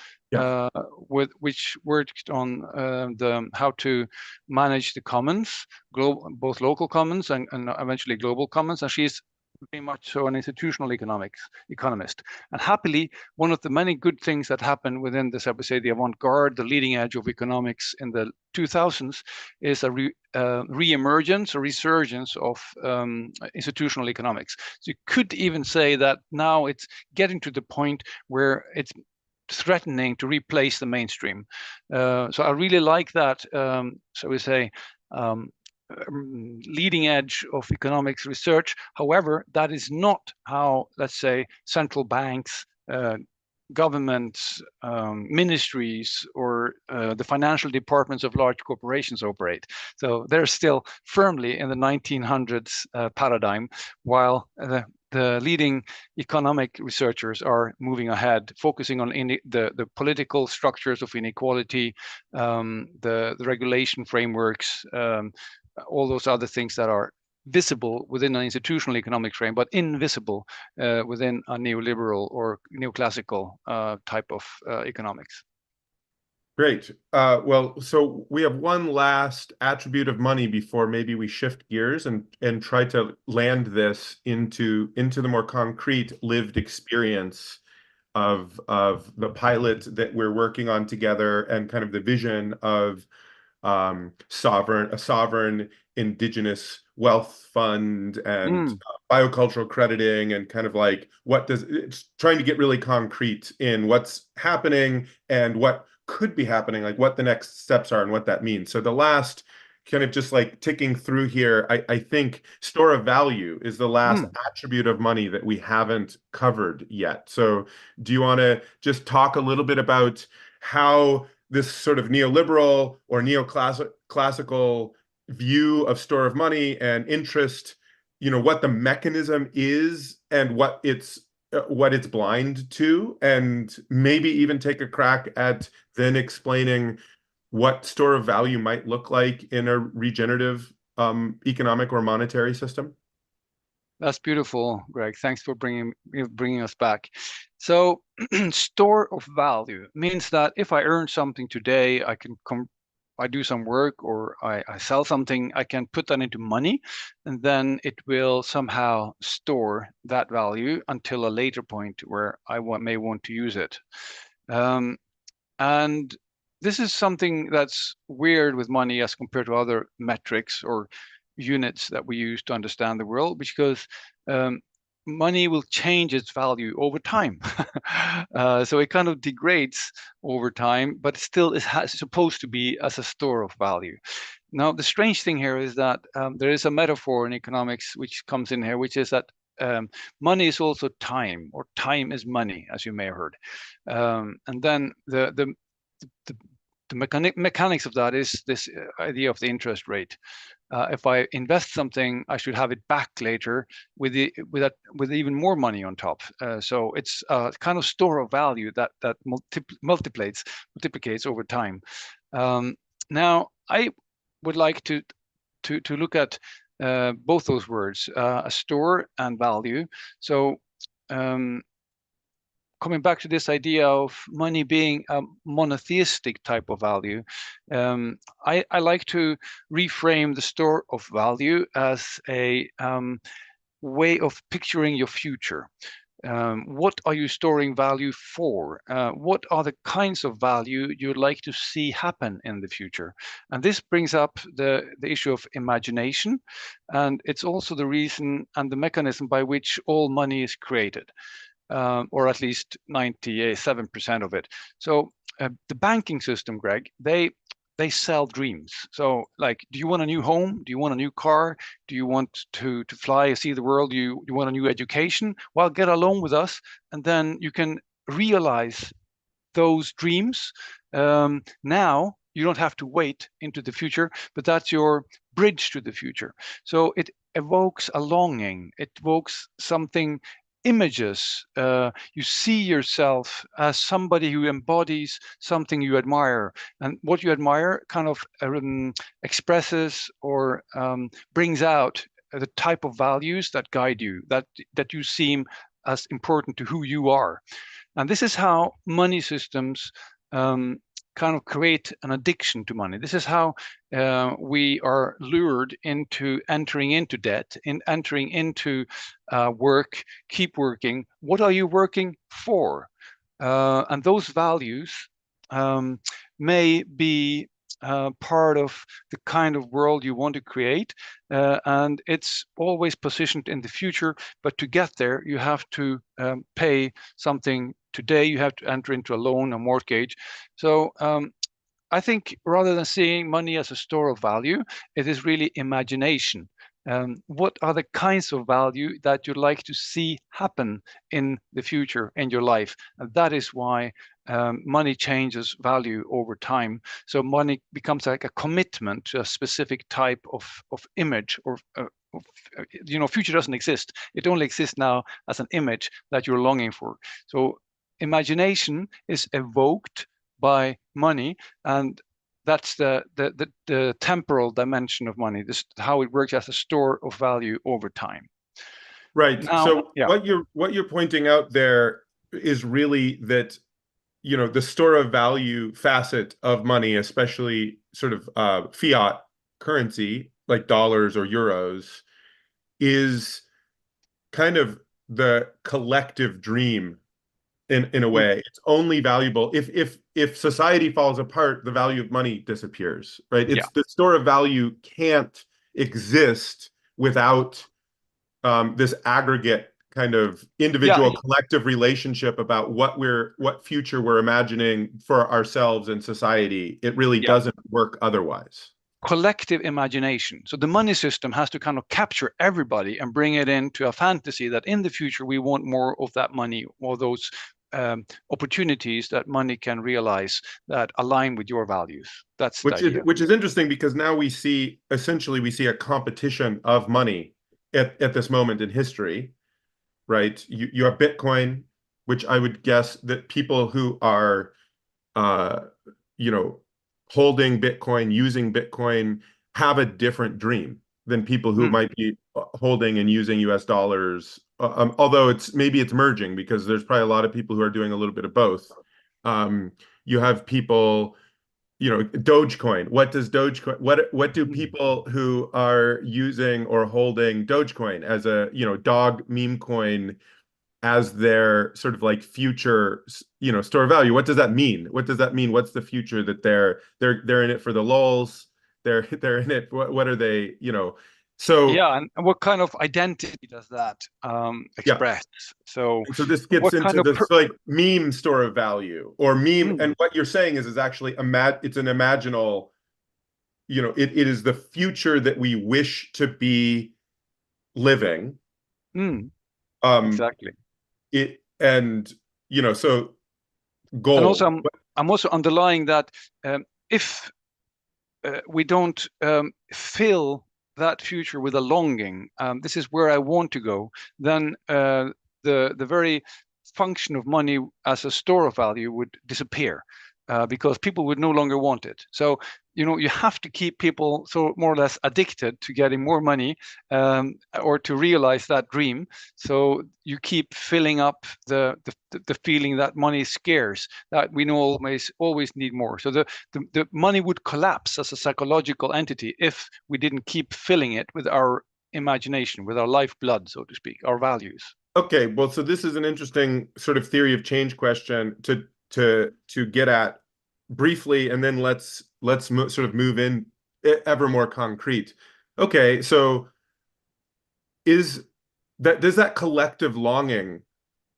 which worked on how to manage the commons, both local commons and eventually global commons, and she's very much so an institutional economist. And happily, one of the many good things that happened within this, I would say, the avant-garde, the leading edge of economics in the 2000s is a re-emergence or resurgence of institutional economics. So you could even say that now it's getting to the point where it's threatening to replace the mainstream. So I really like that, so we say, leading edge of economics research. However, that is not how, let's say, central banks, governments, ministries, or the financial departments of large corporations operate. So they're still firmly in the 1900s paradigm, while the leading economic researchers are moving ahead, focusing on the political structures of inequality, the regulation frameworks, all those other things that are visible within an institutional economic frame, but invisible within a neoliberal or neoclassical type of economics. Great. Well, so we have one last attribute of money before maybe we shift gears and try to land this into the more concrete lived experience of the pilot that we're working on together, and kind of the vision of a sovereign indigenous wealth fund and biocultural crediting, and kind of like it's trying to get really concrete in what's happening and what could be happening, like what the next steps are and what that means. So the last kind of just like ticking through here, I think store of value is the last attribute of money that we haven't covered yet. So do you want to just talk a little bit about how this sort of neoliberal or neoclassical view of store of money and interest, what the mechanism is and what it's blind to, and maybe even take a crack at then explaining what store of value might look like in a regenerative economic or monetary system? That's beautiful, Greg. Thanks for bringing us back. So store of value means that if I earn something today, I do some work, or I sell something, I can put that into money, and then it will somehow store that value until a later point where I may want to use it. And this is something that's weird with money as compared to other metrics or units that we use to understand the world, because money will change its value over time. So it kind of degrades over time, but still is supposed to be as a store of value. Now, the strange thing here is that there is a metaphor in economics which comes in here, which is that money is also time, or time is money, as you may have heard. And then the mechanics of that is this idea of the interest rate. If I invest something, I should have it back later with even more money on top. So it's a kind of store of value that multiplicates over time. Now, I would like to look at both those words, a store and value. So coming back to this idea of money being a monotheistic type of value, I like to reframe the store of value as a way of picturing your future. What are you storing value for? What are the kinds of value you'd like to see happen in the future? And this brings up the issue of imagination, and it's also the reason and the mechanism by which all money is created. Or at least 97% of it. So the banking system, Greg, they sell dreams. So like, do you want a new home? Do you want a new car? Do you want to fly, see the world? Do you want a new education? Well, get a loan with us, and then you can realize those dreams. Now you don't have to wait into the future, but that's your bridge to the future. So it evokes a longing. It evokes something, images. You see yourself as somebody who embodies something you admire, and what you admire kind of expresses or brings out the type of values that guide you, that you seem as important to who you are. And this is how money systems kind of create an addiction to money. This is how we are lured into entering into debt, entering into work, keep working. What are you working for? And those values may be part of the kind of world you want to create, and it's always positioned in the future. But to get there, you have to pay something today. You have to enter into a loan, a mortgage. So I think rather than seeing money as a store of value, it is really imagination. What are the kinds of value that you'd like to see happen in the future in your life? And that is why money changes value over time. So money becomes like a commitment to a specific type of image, or future doesn't exist. It only exists now as an image that you're longing for. So imagination is evoked by money, and that's the temporal dimension of money. This how it works as a store of value over time. Right. Now, So yeah, what you're pointing out there is really that, the store of value facet of money, especially sort of fiat currency like dollars or euros, is kind of the collective dream in a way. It's only valuable if society falls apart, the value of money disappears, right? yeah, It's the store of value can't exist without this aggregate kind of yeah, individual collective relationship about what future we're imagining for ourselves and society. It really yeah. doesn't work otherwise. Collective imagination. So the money system has to kind of capture everybody and bring it into a fantasy that in the future we want more of that money, or those opportunities that money can realize that align with your values. That's the idea. Which is interesting because now we see a competition of money at this moment in history, right? You have Bitcoin, which I would guess that people who are uh, you know, holding Bitcoin, using Bitcoin, have a different dream than people who Mm, might be holding and using US dollars. Although maybe it's merging because there's probably a lot of people who are doing a little bit of both. You have people, Dogecoin. What does Dogecoin, what do mm, people who are using or holding Dogecoin as a, dog meme coin as their sort of like future, store of value? What does that mean? What does that mean? What's the future that they're in it for the lulz? They're in it. What are they? So yeah, and what kind of identity does that yeah. express? So And so this gets what kind into of this like meme store of value or meme. mm, And what you're saying is actually it's an imaginal, it is the future that we wish to be living. mm, Um, exactly. it and so And gold. also, I'm also underlying that if we don't fill that future with a longing, this is where I want to go, then the very function of money as a store of value would disappear, because people would no longer want it. So you have to keep people so more or less addicted to getting more money, or to realize that dream. So you keep filling up the feeling that money is scarce, that we know always need more. So the money would collapse as a psychological entity if we didn't keep filling it with our imagination, with our lifeblood, so to speak, our values. Okay, well, so this is an interesting sort of theory of change question to get at briefly, and then let's sort of move in ever more concrete. Okay, so is that does that collective longing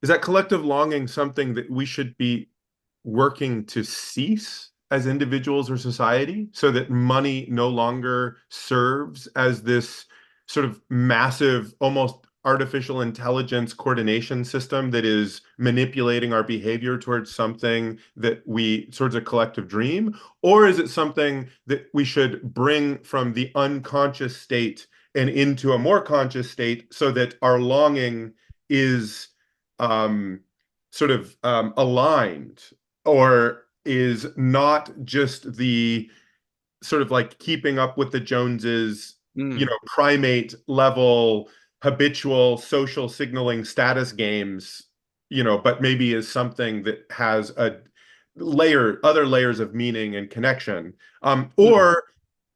is that collective longing something that we should be working to cease as individuals or society so that money no longer serves as this sort of massive, almost artificial intelligence coordination system that is manipulating our behavior towards something towards a collective dream? Or is it something that we should bring from the unconscious state and into a more conscious state so that our longing is um, sort of aligned, or is not just the sort of like keeping up with the Joneses, Mm, primate level habitual social signaling status games, but maybe is something that has other layers of meaning and connection. mm, Or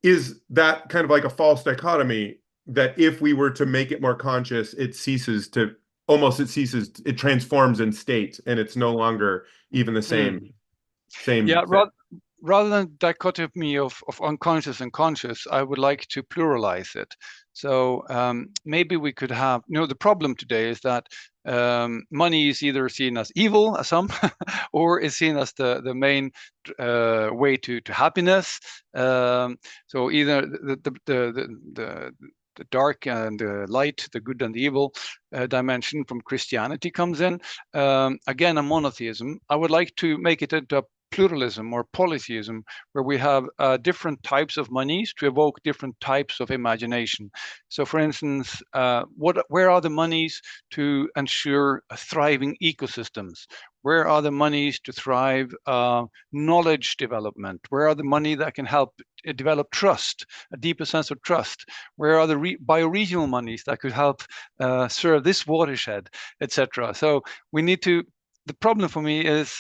is that kind of like a false dichotomy that if we were to make it more conscious, it transforms in state and it's no longer even the same mm. same Yeah, thing. rather than dichotomy of unconscious and conscious, I would like to pluralize it. So maybe we could have, the problem today is that money is either seen as evil, as some, or is seen as the main way to happiness. So either the dark and the light, the good and the evil dimension from Christianity comes in. Again, a monotheism. I would like to make it into a pluralism or polytheism, where we have different types of monies to evoke different types of imagination. So, for instance, where are the monies to ensure thriving ecosystems? Where are the monies to thrive knowledge development? Where are the money that can help develop trust, a deeper sense of trust? Where are the bioregional monies that could help serve this watershed, etc.? So we need to. The problem for me is,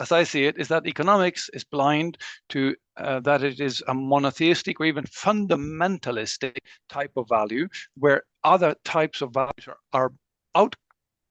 as I see it, is that economics is blind to that it is a monotheistic or even fundamentalistic type of value, where other types of values are out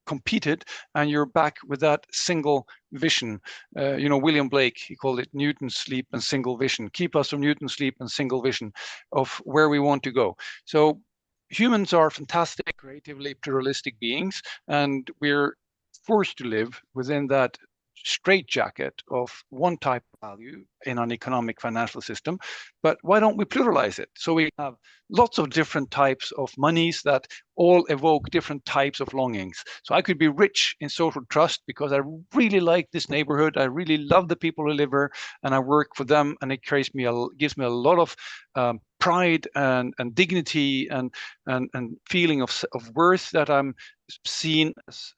competed, and you're back with that single vision. William Blake, he called it Newton's sleep and single vision. Keep us from Newton's sleep and single vision of where we want to go. So humans are fantastic, creatively pluralistic beings, and we're forced to live within that straitjacket of one type of value in an economic financial system. But why don't we pluralize it? So we have lots of different types of monies that all evoke different types of longings. So I could be rich in social trust because I really like this neighborhood. I really love the people who live here, and I work for them, and it gives me a lot of pride and dignity and feeling of worth, that I'm seen as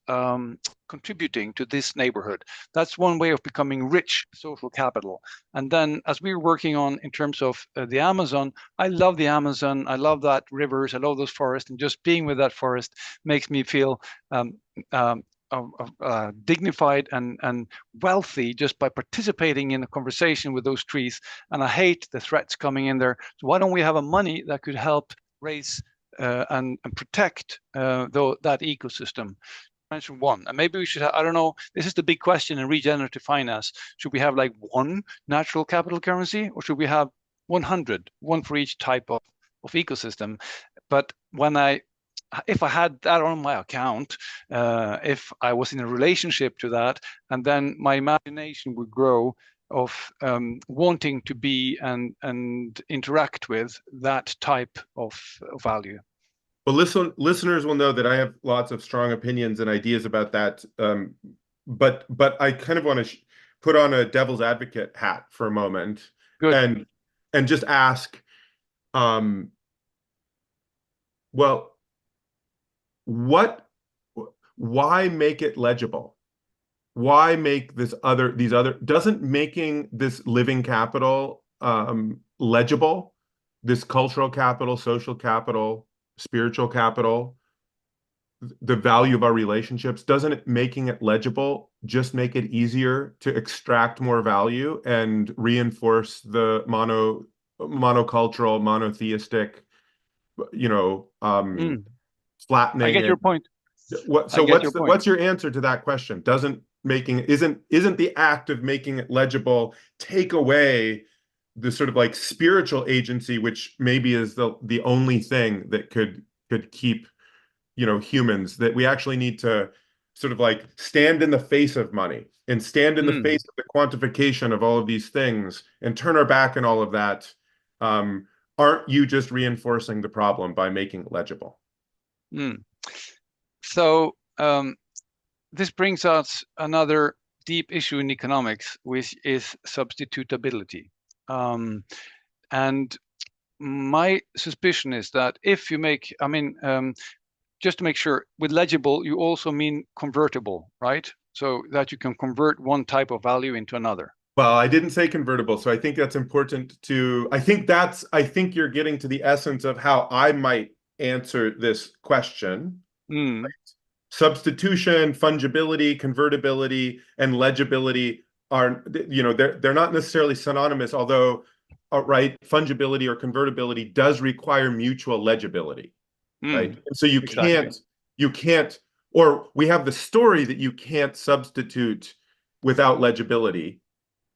contributing to this neighborhood. That's one way of becoming rich social capital. And then, as we're working on in terms of the Amazon, I love the Amazon. I love that rivers. I love those forests, and just being with that forest makes me feel dignified and wealthy just by participating in a conversation with those trees. And I hate the threats coming in there. So why don't we have a money that could help raise and protect that ecosystem? Mention one, and maybe we should have, I don't know, this is the big question in regenerative finance. Should we have like one natural capital currency, or should we have 100, one for each type of ecosystem? But if I had that on my account, if I was in a relationship to that, and then my imagination would grow of wanting to be and interact with that type of value. Well, listeners will know that I have lots of strong opinions and ideas about that. But I kind of want to put on a devil's advocate hat for a moment. Good. And just ask, well, why make it legible? Why make these other, doesn't making this living capital legible, this cultural capital, social capital, spiritual capital, the value of our relationships, doesn't it making it legible just make it easier to extract more value and reinforce the monocultural, monotheistic, flattening? I get your point. What's your answer to that question? Isn't the act of making it legible take away the sort of like spiritual agency, which maybe is the only thing that could keep humans, that we actually need to sort of like stand in the face of money and stand in the face of the quantification of all of these things and turn our back on all of that? Aren't you just reinforcing the problem by making it legible? So this brings us another deep issue in economics, which is substitutability. And my suspicion is that if you make, just to make sure, with legible, you also mean convertible, right? So that you can convert one type of value into another. Well, I didn't say convertible, so I think that's important I think you're getting to the essence of how I might answer this question. Right? Substitution, fungibility, convertibility, and legibility are, they're not necessarily synonymous, although, right, fungibility or convertibility does require mutual legibility, right? And so you can't, or we have the story that you can't substitute without legibility.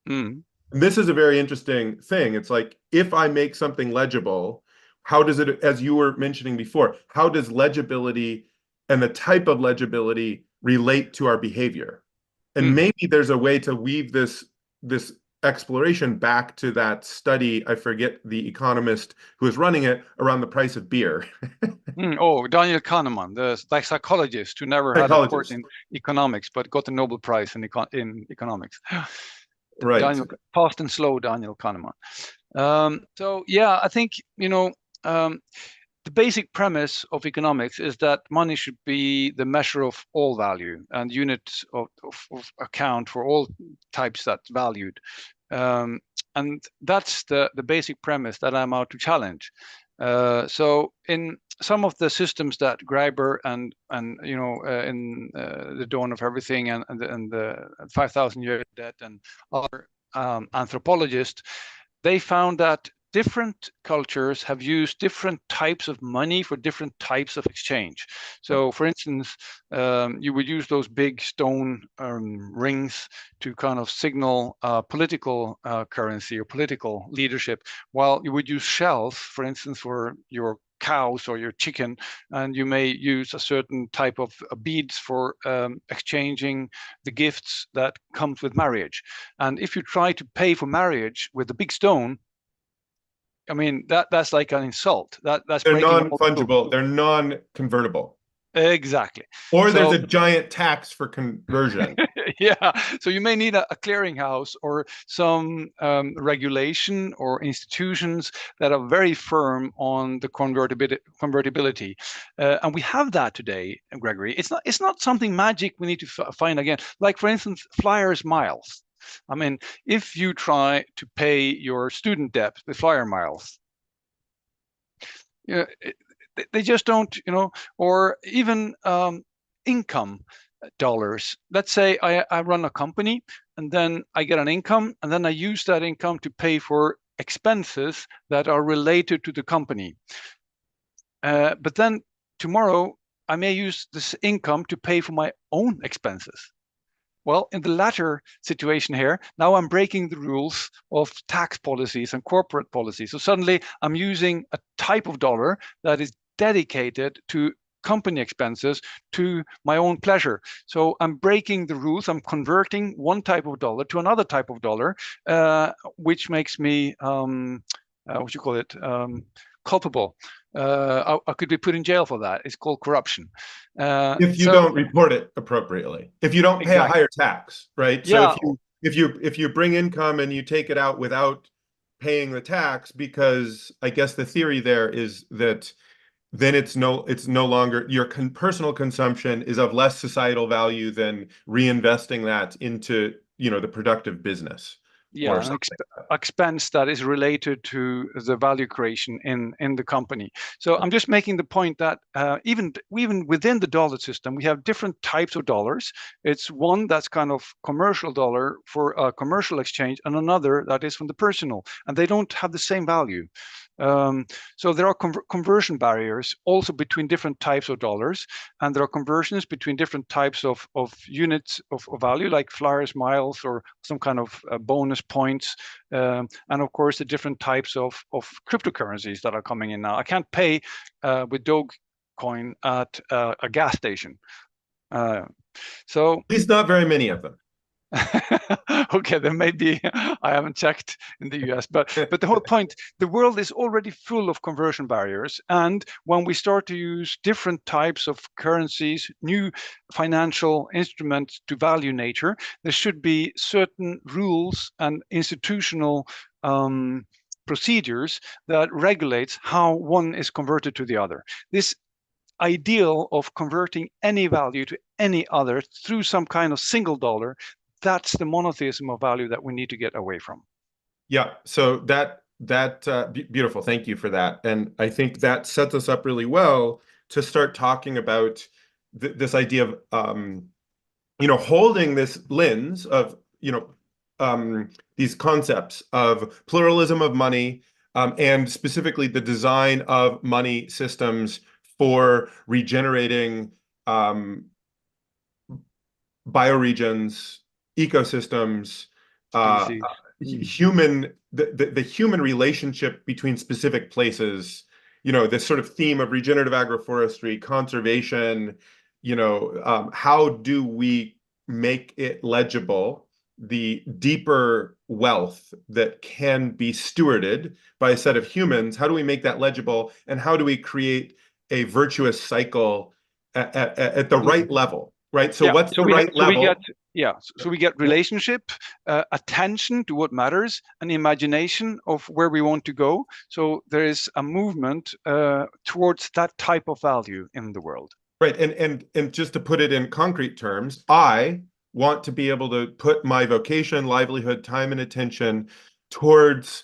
And this is a very interesting thing. It's like, if I make something legible, how does it, as you were mentioning before, how does legibility and the type of legibility relate to our behavior? And maybe there's a way to weave this exploration back to that study. I forget the economist who was running it, around the price of beer. Oh, Daniel Kahneman, the psychologist who never had a course Psychologist. in economics, but got the Nobel Prize in economics. Right. Daniel, fast and slow Daniel Kahneman. So yeah, I think, the basic premise of economics is that money should be the measure of all value and units of account for all types that's valued. And that's the basic premise that I'm out to challenge. So in some of the systems that Graeber and in the dawn of everything and the 5,000 year debt and other anthropologists, they found that different cultures have used different types of money for different types of exchange. So, for instance, you would use those big stone rings to kind of signal political currency or political leadership, while you would use shells, for instance, for your cows or your chicken, and you may use a certain type of beads for exchanging the gifts that comes with marriage. And if you try to pay for marriage with a big stone, I mean, that's like an insult. That's They're breaking all the rules. non-fungible. They're non-convertible. Exactly. Or there's So a giant tax for conversion. yeah, so you may need a clearinghouse or some regulation or institutions that are very firm on the convertibility, and we have that today, Gregory. It's not something magic we need to find again. Like, for instance, flyers miles. I mean, if you try to pay your student debt with flyer miles, yeah, they just don't, or even income dollars. Let's say I run a company and then I get an income and then I use that income to pay for expenses that are related to the company. But then tomorrow I may use this income to pay for my own expenses. Well, in the latter situation here, now I'm breaking the rules of tax policies and corporate policies. So suddenly I'm using a type of dollar that is dedicated to company expenses to my own pleasure. So I'm breaking the rules. I'm converting one type of dollar to another type of dollar, which makes me, what you call it, culpable. I could be put in jail for that. It's called corruption. If you So don't report it appropriately, if you don't pay a exactly, higher tax, right? So yeah, if you bring income and you take it out without paying the tax, because I guess the theory there is that then it's no longer your personal consumption is of less societal value than reinvesting that into, the productive business or yeah, an something. expense that is related to the value creation in the company. So I'm just making the point that even within the dollar system, we have different types of dollars. It's one that's kind of commercial dollar for a commercial exchange, and another that is from the personal, and they don't have the same value. So there are conversion barriers also between different types of dollars, and there are conversions between different types of units of value, like flyers, miles, or some kind of bonus points, and of course the different types of cryptocurrencies that are coming in now. I can't pay with Dogecoin at a gas station. So At least not very many of them. okay, then maybe I haven't checked in the US, but the whole point, the world is already full of conversion barriers, and when we start to use different types of currencies, new financial instruments to value nature, there should be certain rules and institutional procedures that regulates how one is converted to the other. This ideal of converting any value to any other through some kind of single dollar, that's the monotheism of value that we need to get away from. Yeah, so beautiful. Thank you for that. And I think that sets us up really well to start talking about this idea of holding this lens of these concepts of pluralism of money, and specifically the design of money systems for regenerating bioregions, ecosystems, uh, Species. the human relationship between specific places, this sort of theme of regenerative agroforestry, conservation, how do we make it legible the deeper wealth that can be stewarded by a set of humans, how do we make that legible, and how do we create a virtuous cycle at the right level, right? So Yeah. what's the right level? So we get relationship, attention to what matters, and imagination of where we want to go. So there is a movement towards that type of value in the world. Right. And just to put it in concrete terms, I want to be able to put my vocation, livelihood, time, and attention towards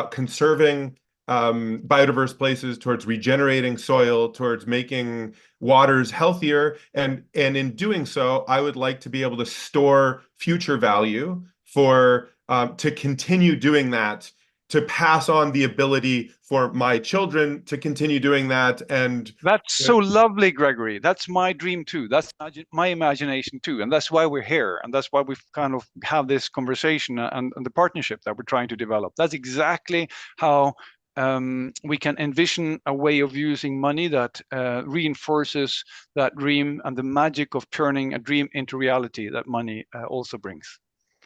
conserving biodiverse places, towards regenerating soil, towards making waters healthier. And in doing so, I would like to be able to store future value for to continue doing that, to pass on the ability for my children to continue doing that. And that's so lovely, Gregory. That's my dream too. That's my imagination too. And that's why we're here. And that's why we've kind of have this conversation and the partnership that we're trying to develop. That's exactly how we can envision a way of using money that reinforces that dream and the magic of turning a dream into reality that money also brings.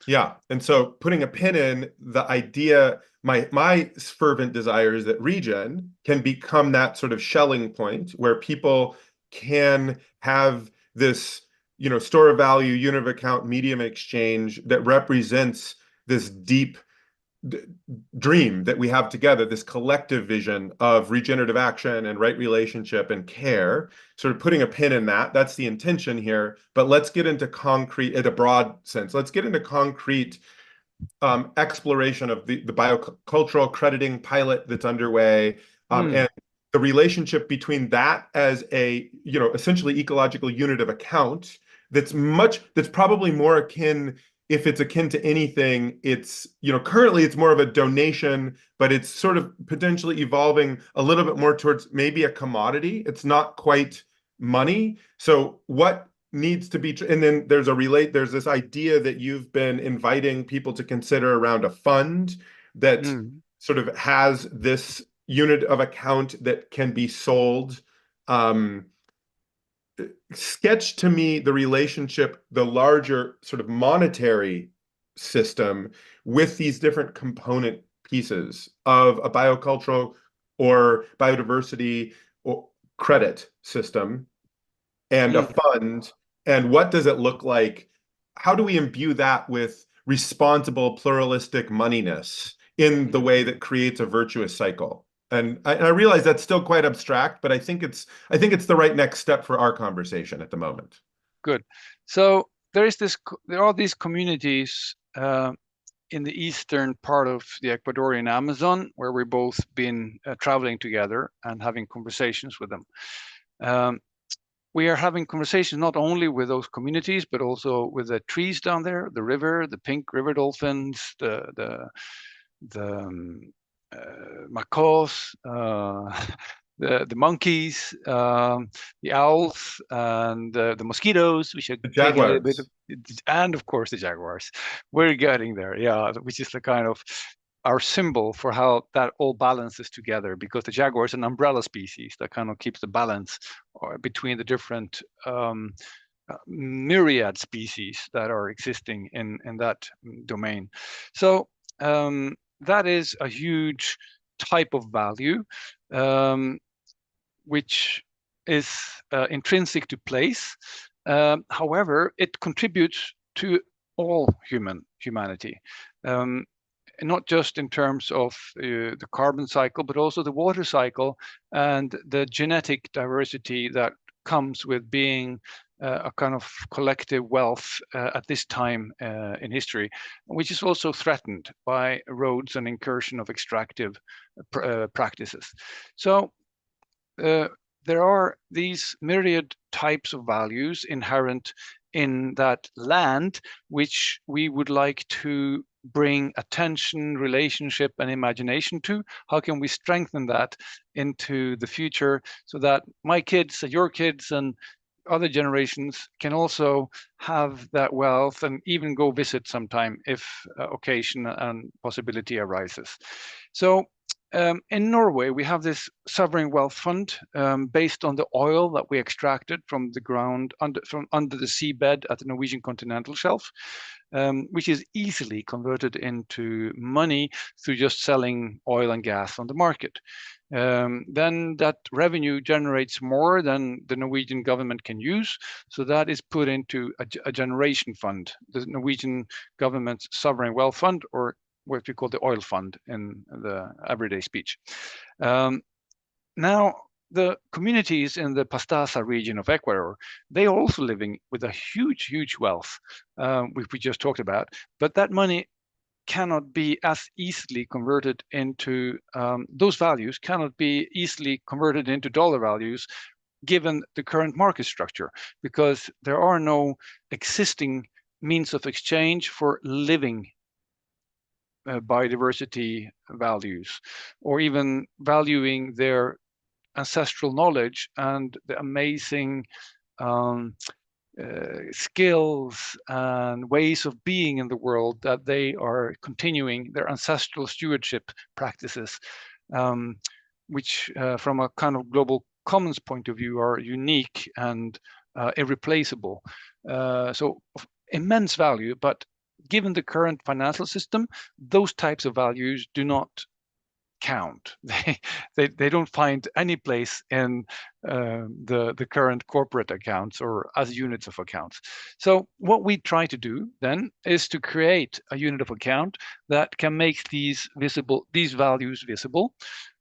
Yeah. And so putting a pin in the idea, my fervent desire is that regen can become that sort of Shelling point where people can have this, store of value, unit of account, medium exchange that represents this deep dream that we have together, this collective vision of regenerative action and right relationship and care, sort of putting a pin in that. That's the intention here. But let's get into concrete, in a broad sense. Let's get into concrete exploration of the biocultural crediting pilot that's underway, and the relationship between that as a, essentially ecological unit of account that's probably more akin, if it's akin to anything, it's, currently it's more of a donation, but it's sort of potentially evolving a little bit more towards maybe a commodity. It's not quite money. So what needs to be, and then there's this idea that you've been inviting people to consider around a fund that sort of has this unit of account that can be sold. Sketch to me the relationship, the larger sort of monetary system with these different component pieces of a biocultural or biodiversity or credit system and a fund. And what does it look like? How do we imbue that with responsible, pluralistic moneyness in the way that creates a virtuous cycle? And I realize that's still quite abstract, but I think it's the right next step for our conversation at the moment. Good. So there are these communities in the eastern part of the Ecuadorian Amazon where we've both been traveling together and having conversations with them. We are having conversations not only with those communities, but also with the trees down there, the river, the pink river dolphins, the macaws, the monkeys, the owls, and the mosquitoes, which are taking a little bit of, and of course the jaguars. We're getting there, yeah, which is the kind of our symbol for how that all balances together, because the jaguar is an umbrella species that kind of keeps the balance between the different myriad species that are existing in that domain. So that is a huge type of value, which is intrinsic to place. However, it contributes to all humanity. Not just in terms of the carbon cycle, but also the water cycle and the genetic diversity that comes with being a kind of collective wealth at this time in history, which is also threatened by roads and incursion of extractive practices. So there are these myriad types of values inherent in that land, which we would like to bring attention, relationship, and imagination to. How can we strengthen that into the future so that my kids and your kids and other generations can also have that wealth and even go visit sometime if occasion and possibility arises. So in Norway, we have this sovereign wealth fund based on the oil that we extracted from the ground from under the seabed at the Norwegian continental shelf, which is easily converted into money through just selling oil and gas on the market. Then that revenue generates more than the Norwegian government can use. So that is put into a generation fund, the Norwegian government's sovereign wealth fund, or what we call the oil fund in the everyday speech. Now, the communities in the Pastaza region of Ecuador, they are also living with a huge, huge wealth, which we just talked about. But that money cannot be as easily converted into, those values cannot be easily converted into dollar values given the current market structure, because there are no existing means of exchange for living biodiversity values, or even valuing their ancestral knowledge and the amazing skills and ways of being in the world that they are continuing their ancestral stewardship practices, which from a kind of global commons point of view are unique and irreplaceable. So immense value, but given the current financial system, those types of values do not count. They don't find any place in the current corporate accounts or as units of accounts. So what we try to do then is to create a unit of account that can make these values visible.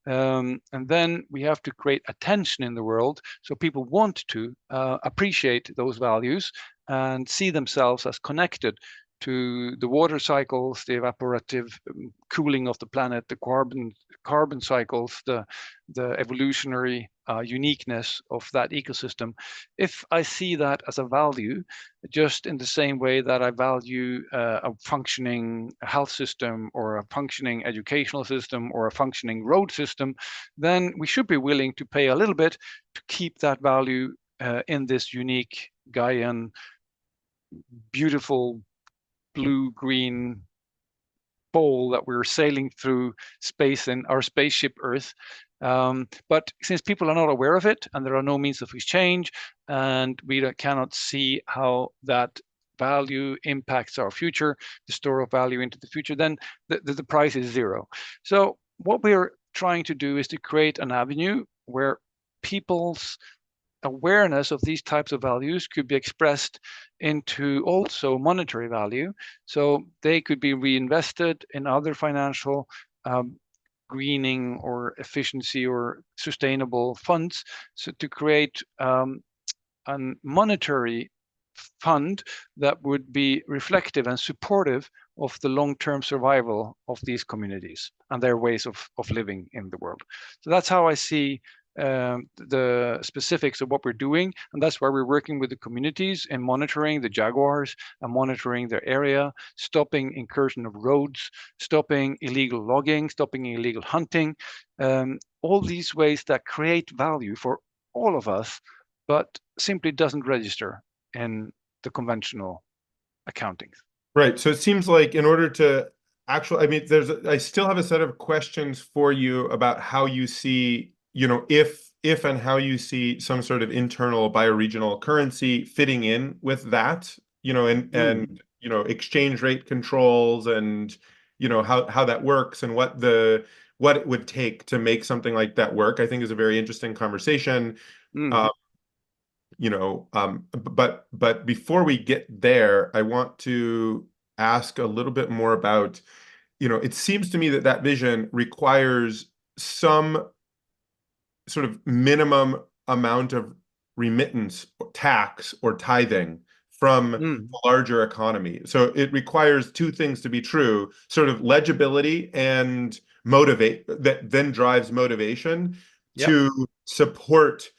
And then we have to create attention in the world so people want to appreciate those values and see themselves as connected to the water cycles, the evaporative cooling of the planet, the carbon cycles, the evolutionary uniqueness of that ecosystem. If I see that as a value, just in the same way that I value a functioning health system or a functioning educational system or a functioning road system, then we should be willing to pay a little bit to keep that value in this unique Gaian, beautiful blue-green bowl that we're sailing through space in our spaceship Earth. But since people are not aware of it and there are no means of exchange and we cannot see how that value impacts our future, the store of value into the future, then the price is zero. So what we're trying to do is to create an avenue where people's awareness of these types of values could be expressed into also monetary value. So they could be reinvested in other financial greening or efficiency or sustainable funds. So to create a monetary fund that would be reflective and supportive of the long-term survival of these communities and their ways of living in the world. So that's how I see the specifics of what we're doing, and that's why we're working with the communities and monitoring the jaguars and monitoring their area, stopping incursion of roads, stopping illegal logging, stopping illegal hunting, all these ways that create value for all of us, but simply doesn't register in the conventional accountings. Right. So it seems like in order to actually, I mean, I still have a set of questions for you about how you see, if and how you see some sort of internal bioregional currency fitting in with that, and exchange rate controls and, how that works and what it would take to make something like that work, I think is a very interesting conversation. But before we get there, I want to ask a little bit more about, it seems to me that vision requires some sort of minimum amount of remittance, or tax, or tithing from the larger economy. So it requires two things to be true, sort of legibility and motivate, that then drives motivation to support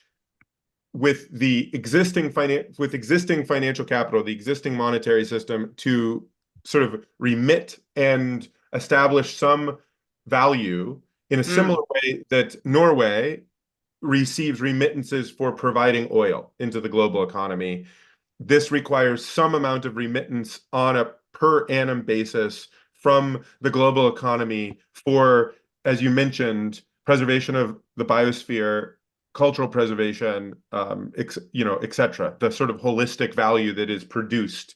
with existing financial capital, the existing monetary system, to sort of remit and establish some value in a similar way that Norway receives remittances for providing oil into the global economy. This requires some amount of remittance on a per annum basis from the global economy for as you mentioned, preservation of the biosphere, cultural preservation, et cetera, the sort of holistic value that is produced,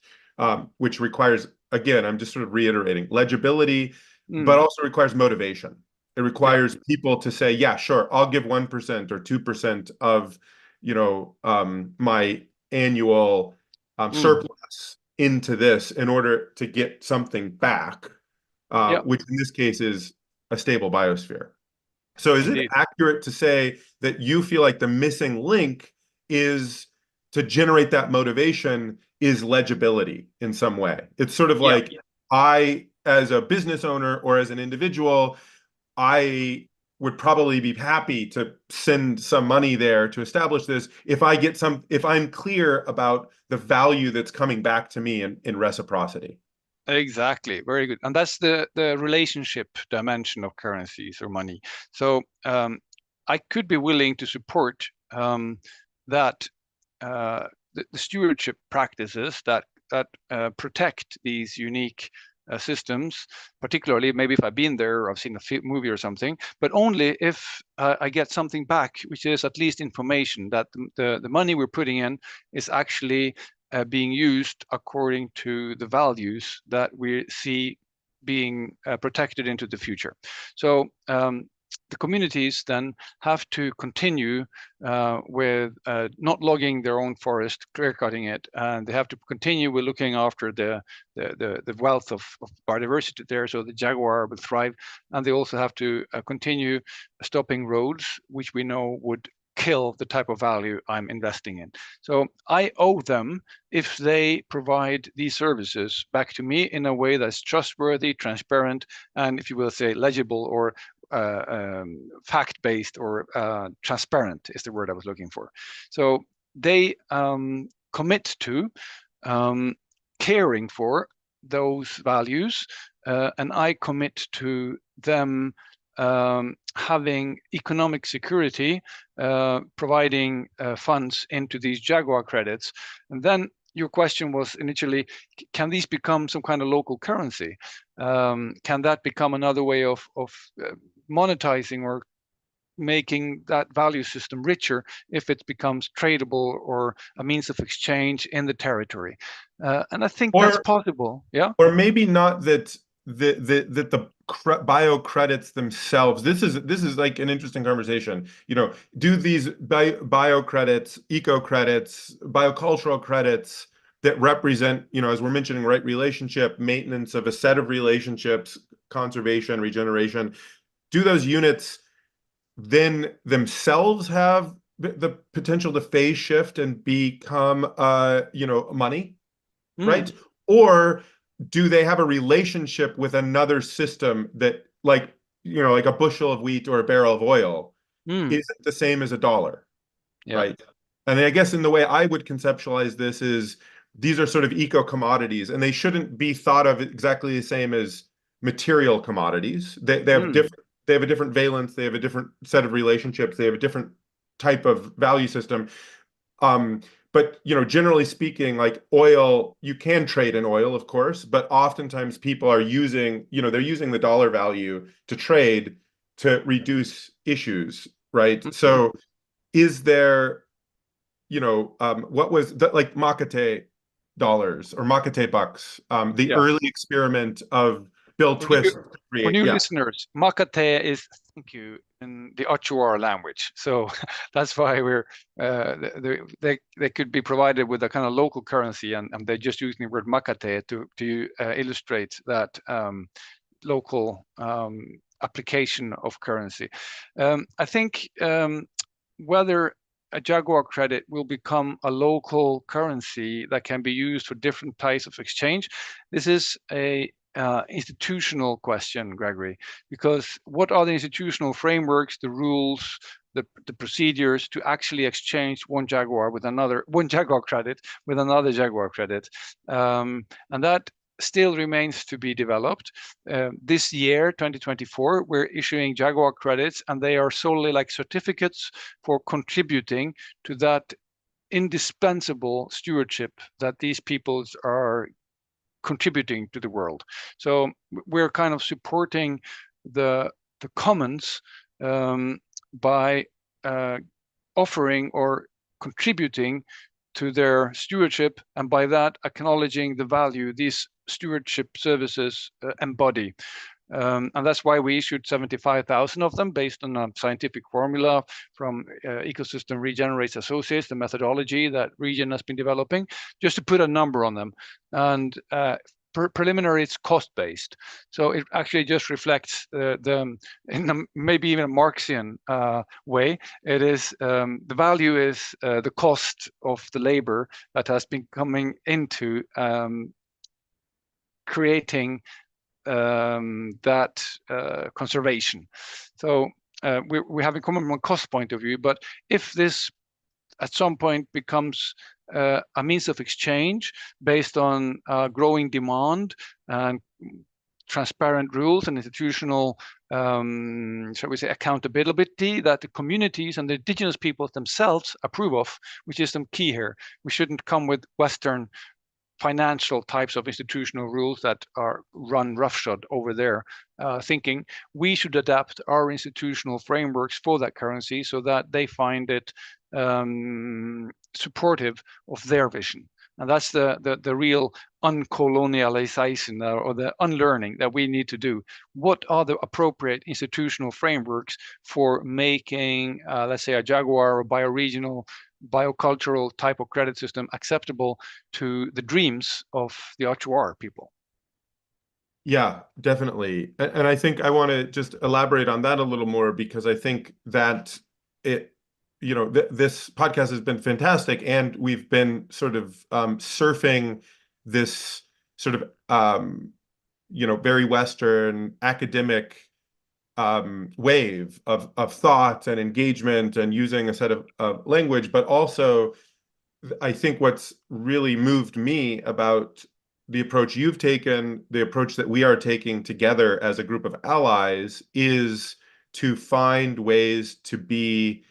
which requires, again, I'm just sort of reiterating, legibility, but Mm, also requires motivation. It yeah. requires people to say, yeah, sure, I'll give 1% or 2% of, my annual Mm, surplus into this in order to get something back, yeah. which in this case is a stable biosphere. So is it Indeed. accurate to say that you feel like the missing link is to generate that motivation is legibility in some way? It's sort of Yeah. like I, as a business owner or as an individual, I would probably be happy to send some money there to establish this if I'm clear about the value that's coming back to me in reciprocity. Exactly, very good. And that's the relationship dimension of currencies or money. So I could be willing to support that the stewardship practices that protect these unique systems, particularly maybe if I've been there or I've seen a movie or something, but only if I get something back, which is at least information that the money we're putting in is actually being used according to the values that we see being protected into the future. So the communities then have to continue with not logging their own forest, clear cutting it, and they have to continue with looking after the wealth of biodiversity there, so the jaguar will thrive, and they also have to continue stopping roads, which we know would kill the type of value I'm investing in. So I owe them if they provide these services back to me in a way that's trustworthy, transparent, and if you will say legible or fact-based or transparent is the word I was looking for. So they commit to caring for those values, and I commit to them having economic security, providing funds into these Jaguar credits. And then your question was initially, can these become some kind of local currency? Can that become another way of monetizing or making that value system richer if it becomes tradable or a means of exchange in the territory? And I think that's Or possible. Yeah. or maybe not that the bio credits themselves. This is like an interesting conversation. Do these bio credits, eco credits, biocultural credits that represent, as we're mentioning, right, relationship, maintenance of a set of relationships, conservation, regeneration, do those units then themselves have the potential to phase shift and become money, Mm, right? Or do they have a relationship with another system that, like a bushel of wheat or a barrel of oil mm, isn't the same as a dollar, yeah. right? And I guess in the way I would conceptualize this is these are sort of eco commodities, and they shouldn't be thought of exactly the same as material commodities. Mm, They have a different valence, they have a different set of relationships, they have a different type of value system. Um, but generally speaking, like oil, you can trade in oil, of course, but oftentimes people are they're using the dollar value to trade to reduce issues, right? mhm. So is there, what was that, like Makate dollars or Makate bucks, the Yeah. early experiment of Bill For new Twist to for create, new yeah. listeners, makate is thank you in the Achuar language. So that's why we're they could be provided with a kind of local currency, and they're just using the word makate to illustrate that local application of currency. I think whether a Jaguar credit will become a local currency that can be used for different types of exchange. This is a institutional question, Gregory, because what are the institutional frameworks, the rules, the procedures to actually exchange one Jaguar credit with another Jaguar credit, and that still remains to be developed. This year, 2024, we're issuing Jaguar credits, and they are solely like certificates for contributing to that indispensable stewardship that these peoples are contributing to the world. So we're kind of supporting the the commons by offering or contributing to their stewardship, and by that acknowledging the value these stewardship services embody. And that's why we issued 75,000 of them based on a scientific formula from Ecosystem Regenerates Associates, the methodology that Regen has been developing, just to put a number on them. And preliminary, it's cost-based. So it actually just reflects in maybe even a Marxian way, it is the value is the cost of the labor that has been coming into creating that conservation. So we have in common from a cost point of view, but if this at some point becomes a means of exchange based on growing demand and transparent rules and institutional, shall we say, accountability that the communities and the indigenous peoples themselves approve of, which is the key here. We shouldn't come with Western financial types of institutional rules that are run roughshod over there, thinking. We should adapt our institutional frameworks for that currency so that they find it supportive of their vision. And that's the real uncolonialization or the unlearning that we need to do. What are the appropriate institutional frameworks for making, let's say, a Jaguar or bioregional biocultural type of credit system acceptable to the dreams of the Achuar people? Yeah, definitely. And I think I want to just elaborate on that a little more, because I think that this podcast has been fantastic, and we've been sort of surfing this sort of very Western academic wave of thought and engagement and using a set of language. But also, I think what's really moved me about the approach you've taken, the approach that we are taking together as a group of allies, is to find ways to be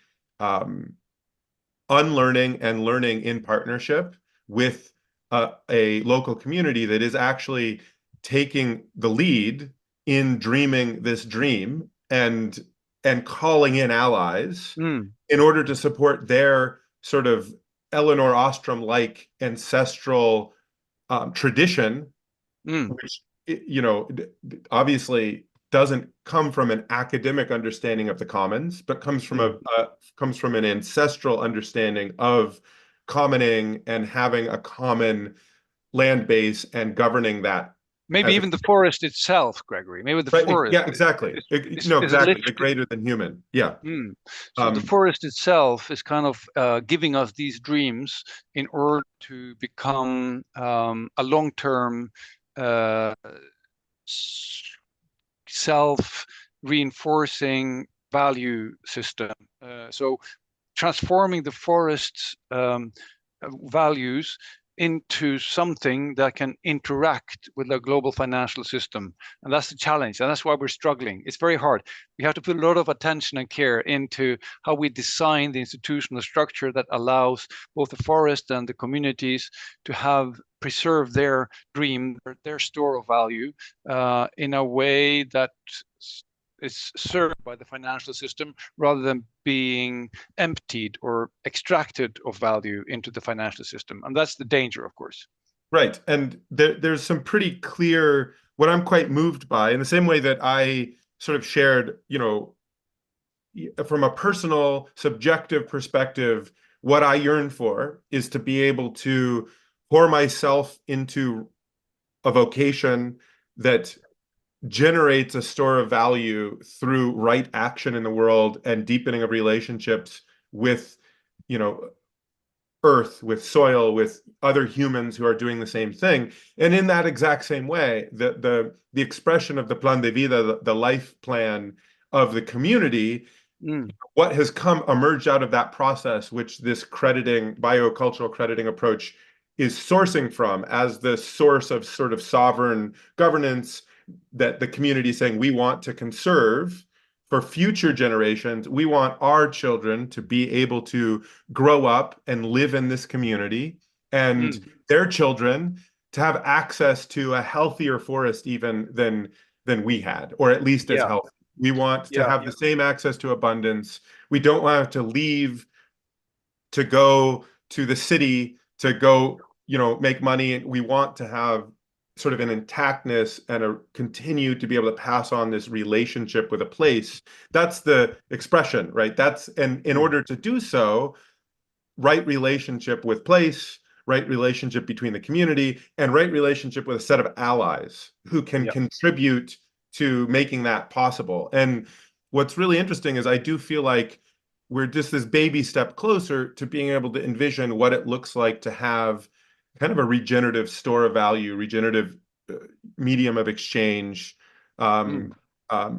unlearning and learning in partnership with a local community that is actually taking the lead in dreaming this dream and calling in allies in order to support their sort of Eleanor Ostrom-like ancestral tradition, which obviously doesn't come from an academic understanding of the commons, but comes from an ancestral understanding of commoning and having a common land base and governing that. Maybe even the forest itself, Gregory. Maybe the forest. Yeah, exactly. Exactly. The greater than human. Yeah. So the forest itself is kind of giving us these dreams in order to become a long-term self-reinforcing value system. So transforming the forest's values into something that can interact with the global financial system. And that's the challenge. And that's why we're struggling. It's very hard. We have to put a lot of attention and care into how we design the institutional structure that allows both the forest and the communities to preserve their dream, their store of value in a way that is served by the financial system rather than being emptied or extracted of value into the financial system. And that's the danger, of course. Right. And there's some pretty clear, what I'm quite moved by, in the same way that I sort of shared, from a personal, subjective perspective, what I yearn for is to be able to pour myself into a vocation that generates a store of value through right action in the world and deepening of relationships with, earth, with soil, with other humans who are doing the same thing. And in that exact same way, the expression of the plan de vida, the life plan of the community, what has emerged out of that process, which this biocultural crediting approach is sourcing from as the source of sort of sovereign governance, that the community is saying, we want to conserve for future generations. We want our children to be able to grow up and live in this community, and their children to have access to a healthier forest even than we had, or at least as healthy. We want to Yeah. have the same access to abundance. We don't want to leave to go to the city to go, make money. And we want to have sort of an intactness and continue to be able to pass on this relationship with a place. That's the expression, right? And in order to do so, right relationship with place, right relationship between the community, and right relationship with a set of allies who can Yeah. contribute to making that possible. And what's really interesting is I do feel like we're just this baby step closer to being able to envision what it looks like to have kind of a regenerative store of value, regenerative medium of exchange, Mm.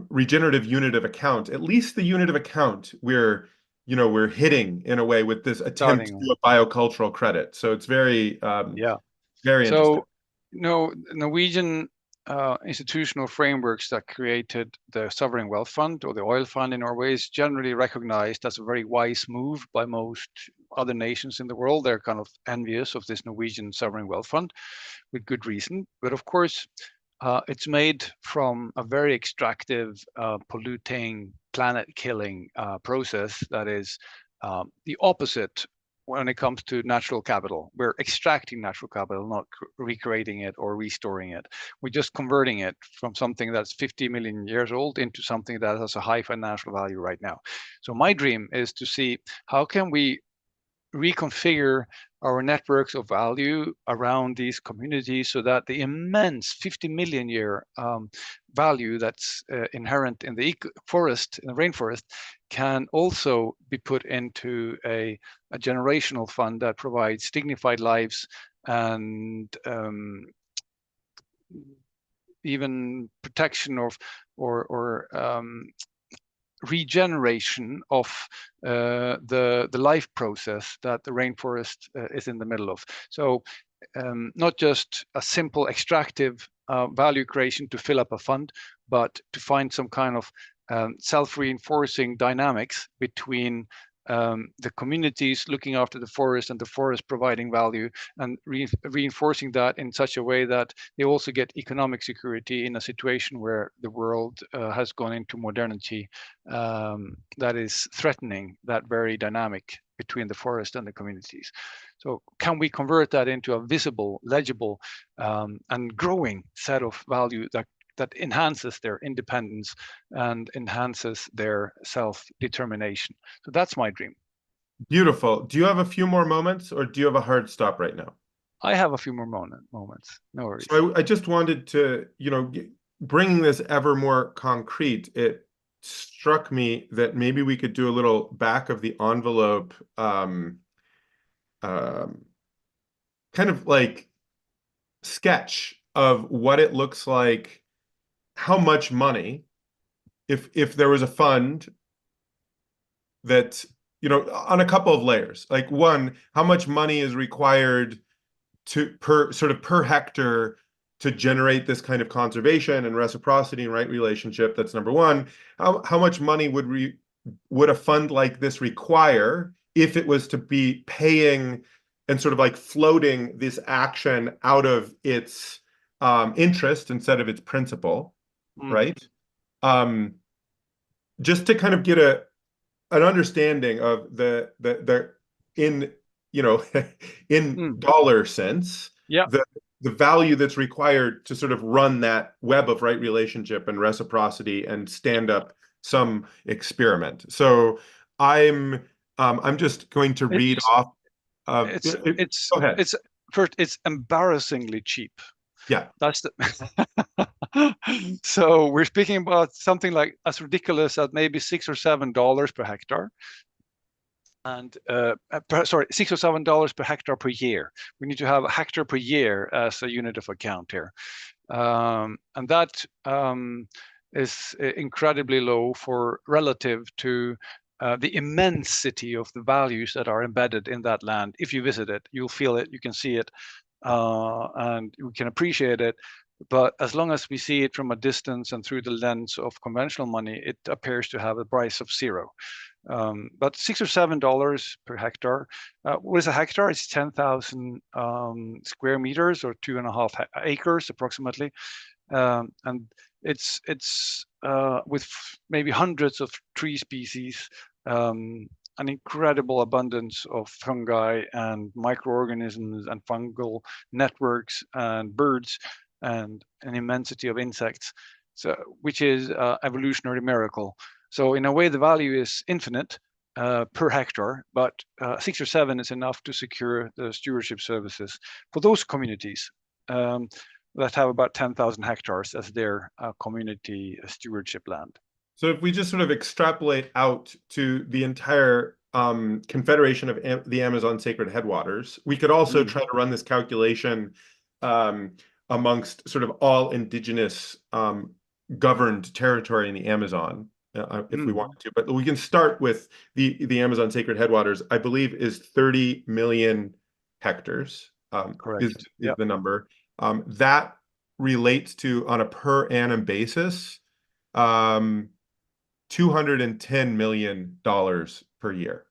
regenerative unit of account, at least the unit of account we're hitting in a way with this attempt to Starting. do a biocultural credit. So it's very, Yeah. very interesting. So, Norwegian institutional frameworks that created the sovereign wealth fund or the oil fund in Norway is generally recognized as a very wise move by most other nations in the world. They're kind of envious of this Norwegian sovereign wealth fund with good reason. But of course, it's made from a very extractive, polluting, planet-killing process that is the opposite when it comes to natural capital. We're extracting natural capital, not recreating it or restoring it. We're just converting it from something that's 50 million years old into something that has a high financial value right now. So my dream is to see how can we reconfigure our networks of value around these communities so that the immense 50 million year value that's inherent in the forest, in the rainforest, can also be put into a generational fund that provides dignified lives and even protection of or regeneration of the life process that the rainforest is in the middle of. So not just a simple extractive value creation to fill up a fund, but to find some kind of self-reinforcing dynamics between the communities looking after the forest and the forest providing value, and reinforcing that in such a way that they also get economic security in a situation where the world has gone into modernity that is threatening that very dynamic between the forest and the communities. So can we convert that into a visible, legible, and growing set of value that enhances their independence and enhances their self-determination? So that's my dream. Beautiful. Do you have a few more moments, or do you have a hard stop right now? I have a few more moments. No worries. So I just wanted to, bringing this ever more concrete, it struck me that maybe we could do a little back of the envelope, um, kind of like sketch of what it looks like, how much money, if there was a fund that, on a couple of layers, like one, how much money is required per hectare to generate this kind of conservation and reciprocity and right relationship? That's number one. How much money would a fund like this require if it was to be paying and sort of like floating this action out of its interest instead of its principal, right? Just to kind of get an understanding of the in in dollar sense, Yeah. the value that's required to sort of run that web of right relationship and reciprocity and stand up some experiment. So I'm just going to read off. Go ahead. It's first, it's embarrassingly cheap. Yeah. That's the so we're speaking about something like as ridiculous as maybe $6 or $7 per hectare. And sorry, $6 or $7 per hectare per year. We need to have a hectare per year as a unit of account here. And that is incredibly low for relative to the immensity of the values that are embedded in that land. If you visit it, you'll feel it, you can see it, and you can appreciate it. But as long as we see it from a distance and through the lens of conventional money, it appears to have a price of zero. But $6 or $7 per hectare. What is a hectare? It's 10,000 square meters or 2.5 acres approximately. And It's with maybe hundreds of tree species, an incredible abundance of fungi and microorganisms and fungal networks and birds, and an immensity of insects. So, which is evolutionary miracle. So in a way, the value is infinite per hectare, but 6 or 7 is enough to secure the stewardship services for those communities that have about 10,000 hectares as their community stewardship land. So if we just sort of extrapolate out to the entire Confederation of the Amazon Sacred Headwaters, we could also try to run this calculation amongst sort of all indigenous governed territory in the Amazon, if we wanted to. But we can start with the Amazon Sacred Headwaters, I believe is 30 million hectares, Correct. is the number. That relates to, on a per annum basis, $210 million per year.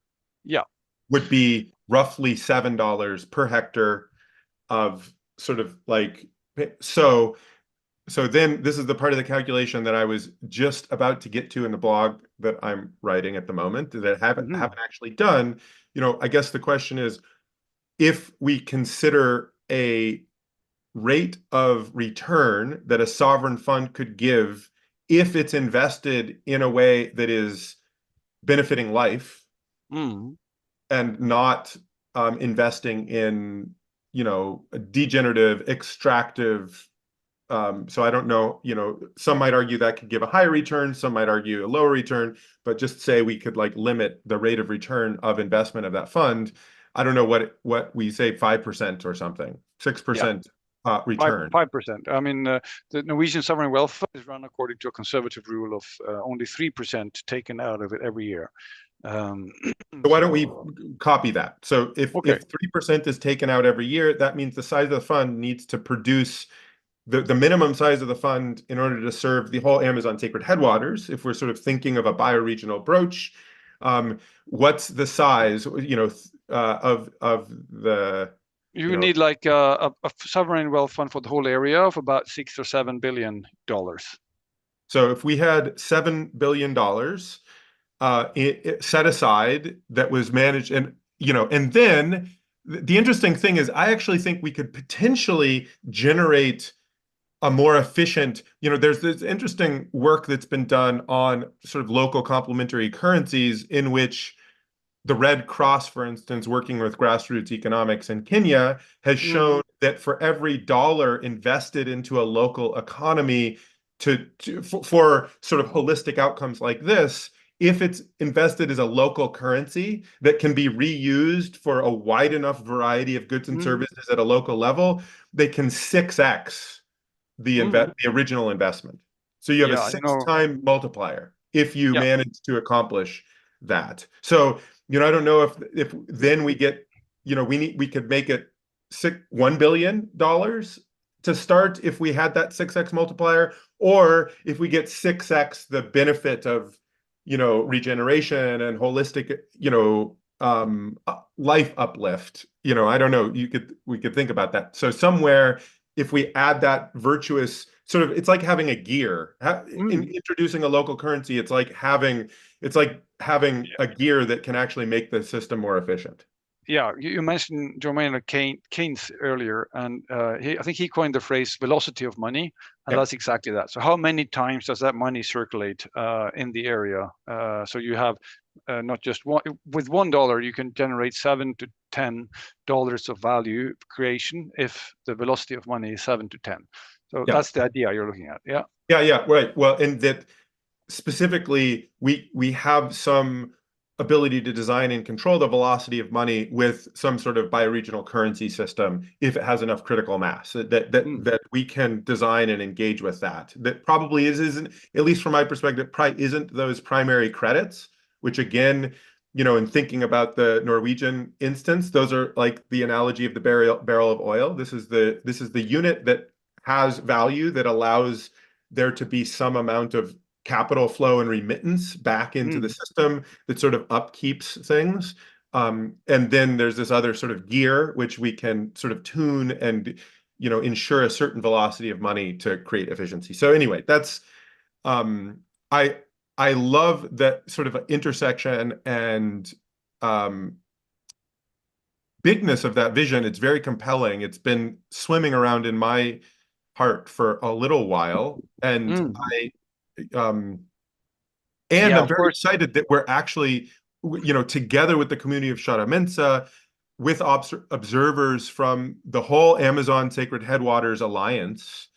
Yeah. Would be roughly $7 per hectare of sort of like, so then this is the part of the calculation that I was just about to get to in the blog that I'm writing at the moment that haven't actually done. I guess the question is, if we consider a rate of return that a sovereign fund could give if it's invested in a way that is benefiting life and not investing in, degenerative, extractive. So I don't know, some might argue that could give a higher return, some might argue a lower return, but just say we could like limit the rate of return of investment of that fund. I don't know what we say, 5% or something, 6%. Return 5%. I mean, the Norwegian sovereign wealth fund is run according to a conservative rule of only 3% taken out of it every year. So why don't we copy that? So if 3% is taken out every year, that means the size of the fund needs to produce the minimum size of the fund in order to serve the whole Amazon Sacred Headwaters. If we're sort of thinking of a bioregional approach, what's the size, of the You would need like a sovereign wealth fund for the whole area of about $6 or $7 billion. So if we had $7 billion set aside that was managed, and then the interesting thing is, I actually think we could potentially generate a more efficient, there's this interesting work that's been done on sort of local complementary currencies in which the Red Cross, for instance, working with grassroots economics in Kenya, has shown that for every dollar invested into a local economy for sort of holistic outcomes like this, if it's invested as a local currency that can be reused for a wide enough variety of goods and services at a local level, they can 6x the original investment. So you have a 6-time multiplier if you manage to accomplish that. So I don't know if then we get, we could make it $1 billion to start if we had that 6x multiplier, or if we get 6x the benefit of, regeneration and holistic, life uplift. I don't know. We could think about that. So somewhere, if we add that virtuous sort of, it's like having a gear. In introducing a local currency, it's like having a gear that can actually make the system more efficient. Yeah, you mentioned John Maynard Keynes earlier, and I think he coined the phrase velocity of money, and that's exactly that. So how many times does that money circulate in the area? So you have not just one, with $1, you can generate $7 to $10 of value creation if the velocity of money is 7 to 10. So that's the idea you're looking at. Yeah, right. Well, and that specifically, we have some ability to design and control the velocity of money with some sort of bioregional currency system if it has enough critical mass that we can design and engage with that. That probably isn't, at least from my perspective, probably isn't those primary credits, which again, in thinking about the Norwegian instance, those are like the analogy of the barrel of oil. This is the unit that has value that allows there to be some amount of capital flow and remittance back into the system that sort of upkeeps things. And then there's this other sort of gear, which we can sort of tune and ensure a certain velocity of money to create efficiency. So anyway, that's um, I I love that sort of intersection and um, bigness of that vision. It's very compelling. It's been swimming around in my heart for a little while, and Mm. um, and Yeah, I'm of very course. excited that we're actually, together with the community of Shara Mensa, with observers from the whole Amazon Sacred Headwaters Alliance,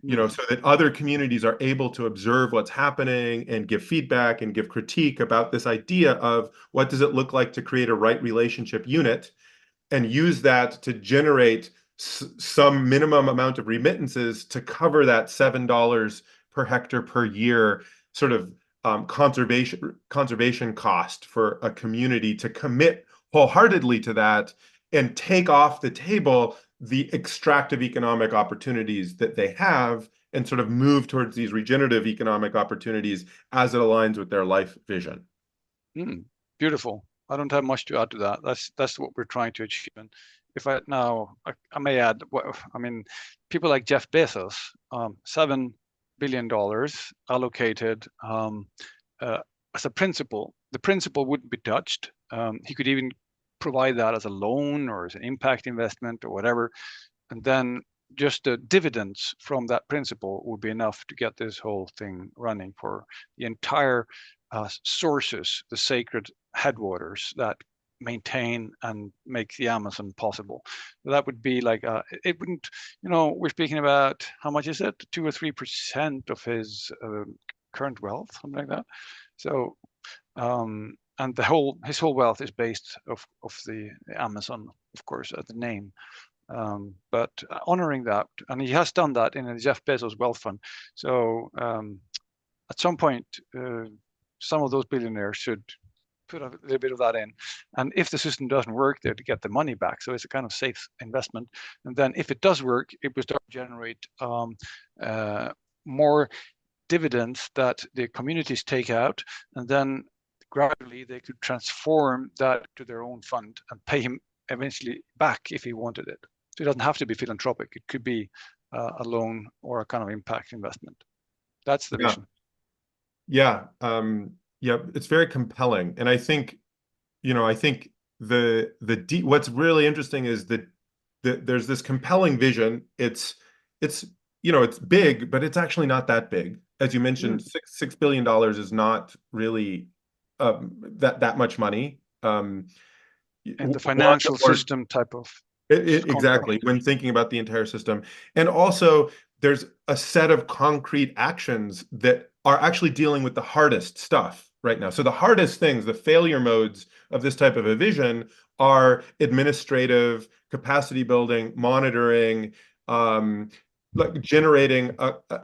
Mm. so that other communities are able to observe what's happening and give feedback and give critique about this idea of what does it look like to create a right relationship unit and use that to generate some minimum amount of remittances to cover that $7 per hectare per year sort of conservation cost for a community to commit wholeheartedly to that and take off the table the extractive economic opportunities that they have and sort of move towards these regenerative economic opportunities as it aligns with their life vision. Mm. Beautiful. I don't have much to add to that. That's what we're trying to achieve. And if I may add, I mean, people like Jeff Bezos, $7 billion allocated uh, as a principal. The principal wouldn't be touched. He could even provide that as a loan or as an impact investment or whatever, and then just the dividends from that principal would be enough to get this whole thing running for the entire sources, the sacred headwaters that maintain and make the Amazon possible. So that would be like it wouldn't, we're speaking about how much is it, 2 or 3% of his current wealth, something like that. So and his whole wealth is based of the Amazon, of course, at the name. But honoring that, and he has done that in the Jeff Bezos Wealth Fund. So at some point, some of those billionaires should put a little bit of that in. And if the system doesn't work, they're to get the money back. So it's a kind of safe investment. And then if it does work, it will start to generate more dividends that the communities take out. And then gradually they could transform that to their own fund and pay him eventually back if he wanted it. So it doesn't have to be philanthropic. It could be a loan or a kind of impact investment. That's the Yeah. vision. Yeah. Yeah, it's very compelling. And I think, what's really interesting is that there's this compelling vision. It's big, but it's actually not that big. As you mentioned, Mm. $6 billion is not really that much money. And the Or, financial or system type of Exactly, contract. when thinking about the entire system. And also, there's a set of concrete actions that are actually dealing with the hardest stuff right now. So the hardest things, the failure modes of this type of a vision are administrative, capacity building, monitoring, like generating,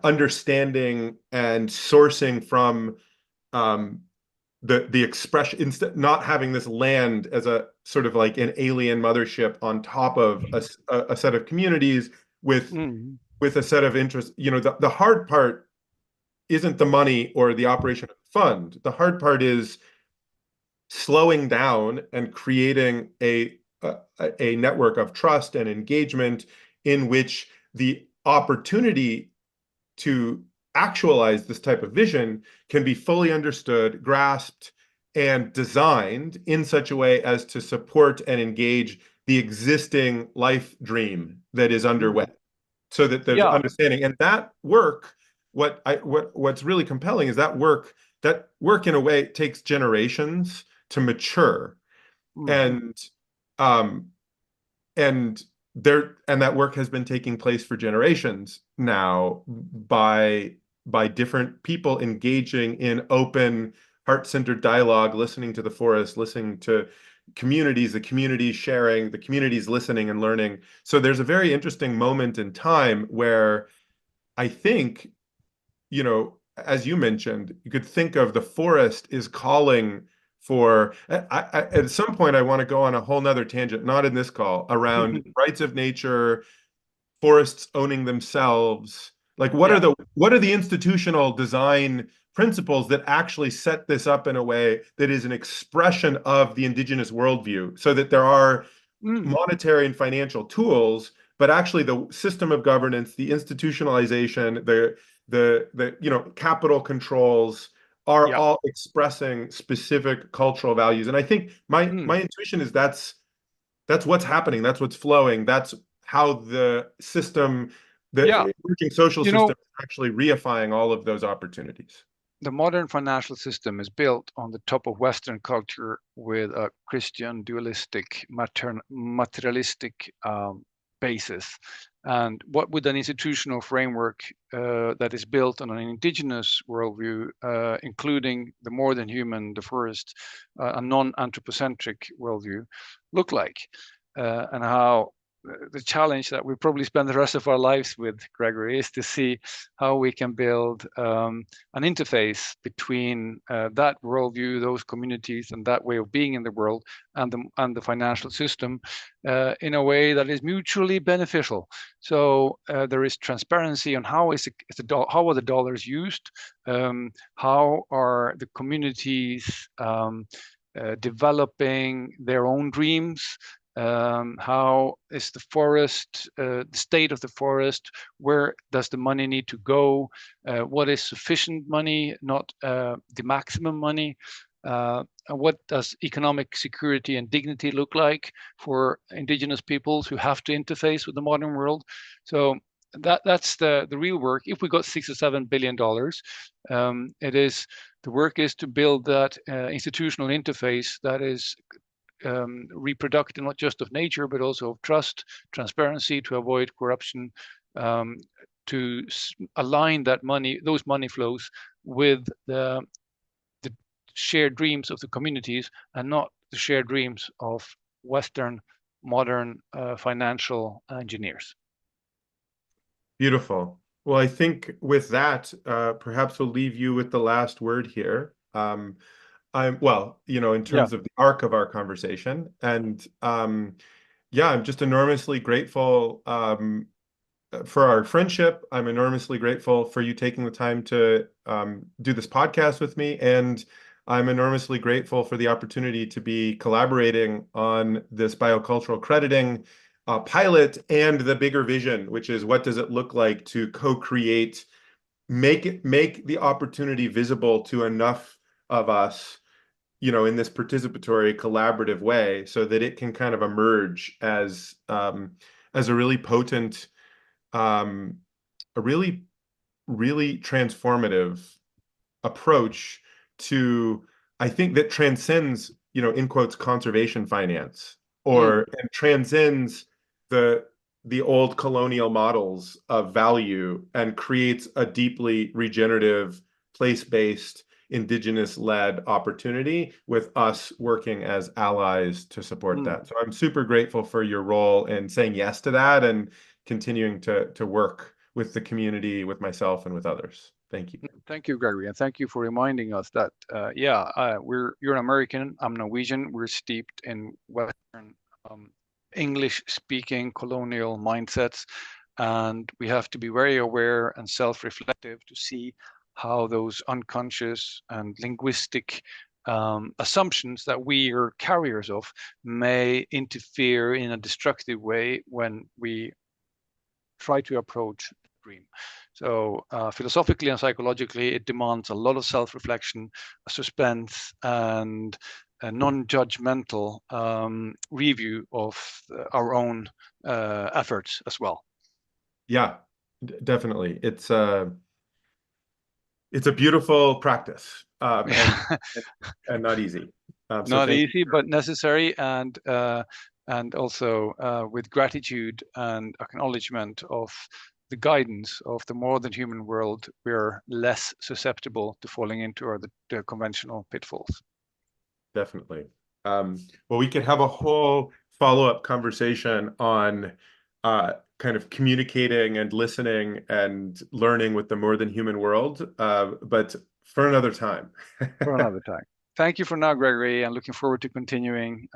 understanding and sourcing from um, the expression, instead not having this land as a sort of like an alien mothership on top of a set of communities with Mm. a set of interests. The hard part isn't the money or the operation of the fund. The hard part is slowing down and creating a network of trust and engagement in which the opportunity to actualize this type of vision can be fully understood, grasped, and designed in such a way as to support and engage the existing life dream that is underway, Mm. so that there's Yeah. understanding. And that work, what's really compelling is that work in a way takes generations to mature. Mm. And um, and that work has been taking place for generations now by different people engaging in open, heart-centered dialogue, listening to the forest, listening to communities, the communities sharing, the communities listening and learning. So there's a very interesting moment in time where I think, as you mentioned, you could think of the forest is calling for, at some point, I want to go on a whole nother tangent, not in this call, around rights of nature, forests owning themselves. Like, Yeah. what are the institutional design principles that actually set this up in a way that is an expression of the indigenous worldview, so that there are Mm. monetary and financial tools, but actually the system of governance, the institutionalization, the capital controls are Yeah. all expressing specific cultural values. And I think my Mm. intuition is that's what's happening, that's what's flowing, that's how the system, Yeah. the emerging social You know, system, is actually reifying all of those opportunities. the modern financial system is built on the top of Western culture with a Christian dualistic, materialistic basis. And what with an institutional framework that is built on an indigenous worldview, including the more than human, the forest, a non-anthropocentric worldview, look like? And how the challenge that we probably spend the rest of our lives with, Gregory, is to see how we can build an interface between that worldview, those communities, and that way of being in the world, and the financial system in a way that is mutually beneficial. So there is transparency on how how are the dollars used, how are the communities developing their own dreams. How is the forest, the state of the forest? Where does the money need to go? What is sufficient money, not the maximum money? What does economic security and dignity look like for indigenous peoples who have to interface with the modern world? So that's the real work. If we got $6 or $7 billion, the work is to build that institutional interface that is reproductive, not just of nature, but also of trust, transparency, to avoid corruption, um, to align those money flows with the shared dreams of the communities, and not the shared dreams of Western modern financial engineers. Beautiful. Well, I think with that, perhaps we'll leave you with the last word here. Well, in Yeah. terms of the arc of our conversation. And yeah, I'm just enormously grateful for our friendship. I'm enormously grateful for you taking the time to do this podcast with me. And I'm enormously grateful for the opportunity to be collaborating on this biocultural crediting pilot and the bigger vision, which is what does it look like to co-create, make the opportunity visible to enough of us, in this participatory, collaborative way, so that it can kind of emerge as a really potent, um, a really, really transformative approach to, I think, that transcends, in quotes, conservation finance, Mm. and transcends the old colonial models of value, and creates a deeply regenerative, place-based, indigenous-led opportunity, with us working as allies to support Mm. that. So I'm super grateful for your role in saying yes to that, and continuing to work with the community, with myself, and with others. Thank you. Thank you, Gregory, and thank you for reminding us that, you're an American, I'm Norwegian. We're steeped in Western English-speaking colonial mindsets, and we have to be very aware and self-reflective to see how those unconscious and linguistic assumptions that we are carriers of may interfere in a destructive way when we try to approach the dream. So philosophically and psychologically, it demands a lot of self-reflection, suspense, and a non-judgmental review of our own efforts as well. Yeah, definitely. It's a beautiful practice, and not easy. So Not thank you. easy, but necessary, and also with gratitude and acknowledgement of the guidance of the more than human world, we're less susceptible to falling into the conventional pitfalls. Definitely. Well, we could have a whole follow-up conversation on kind of communicating and listening and learning with the more than human world, but for another time. For another time. Thank you for now, Gregory, and looking forward to continuing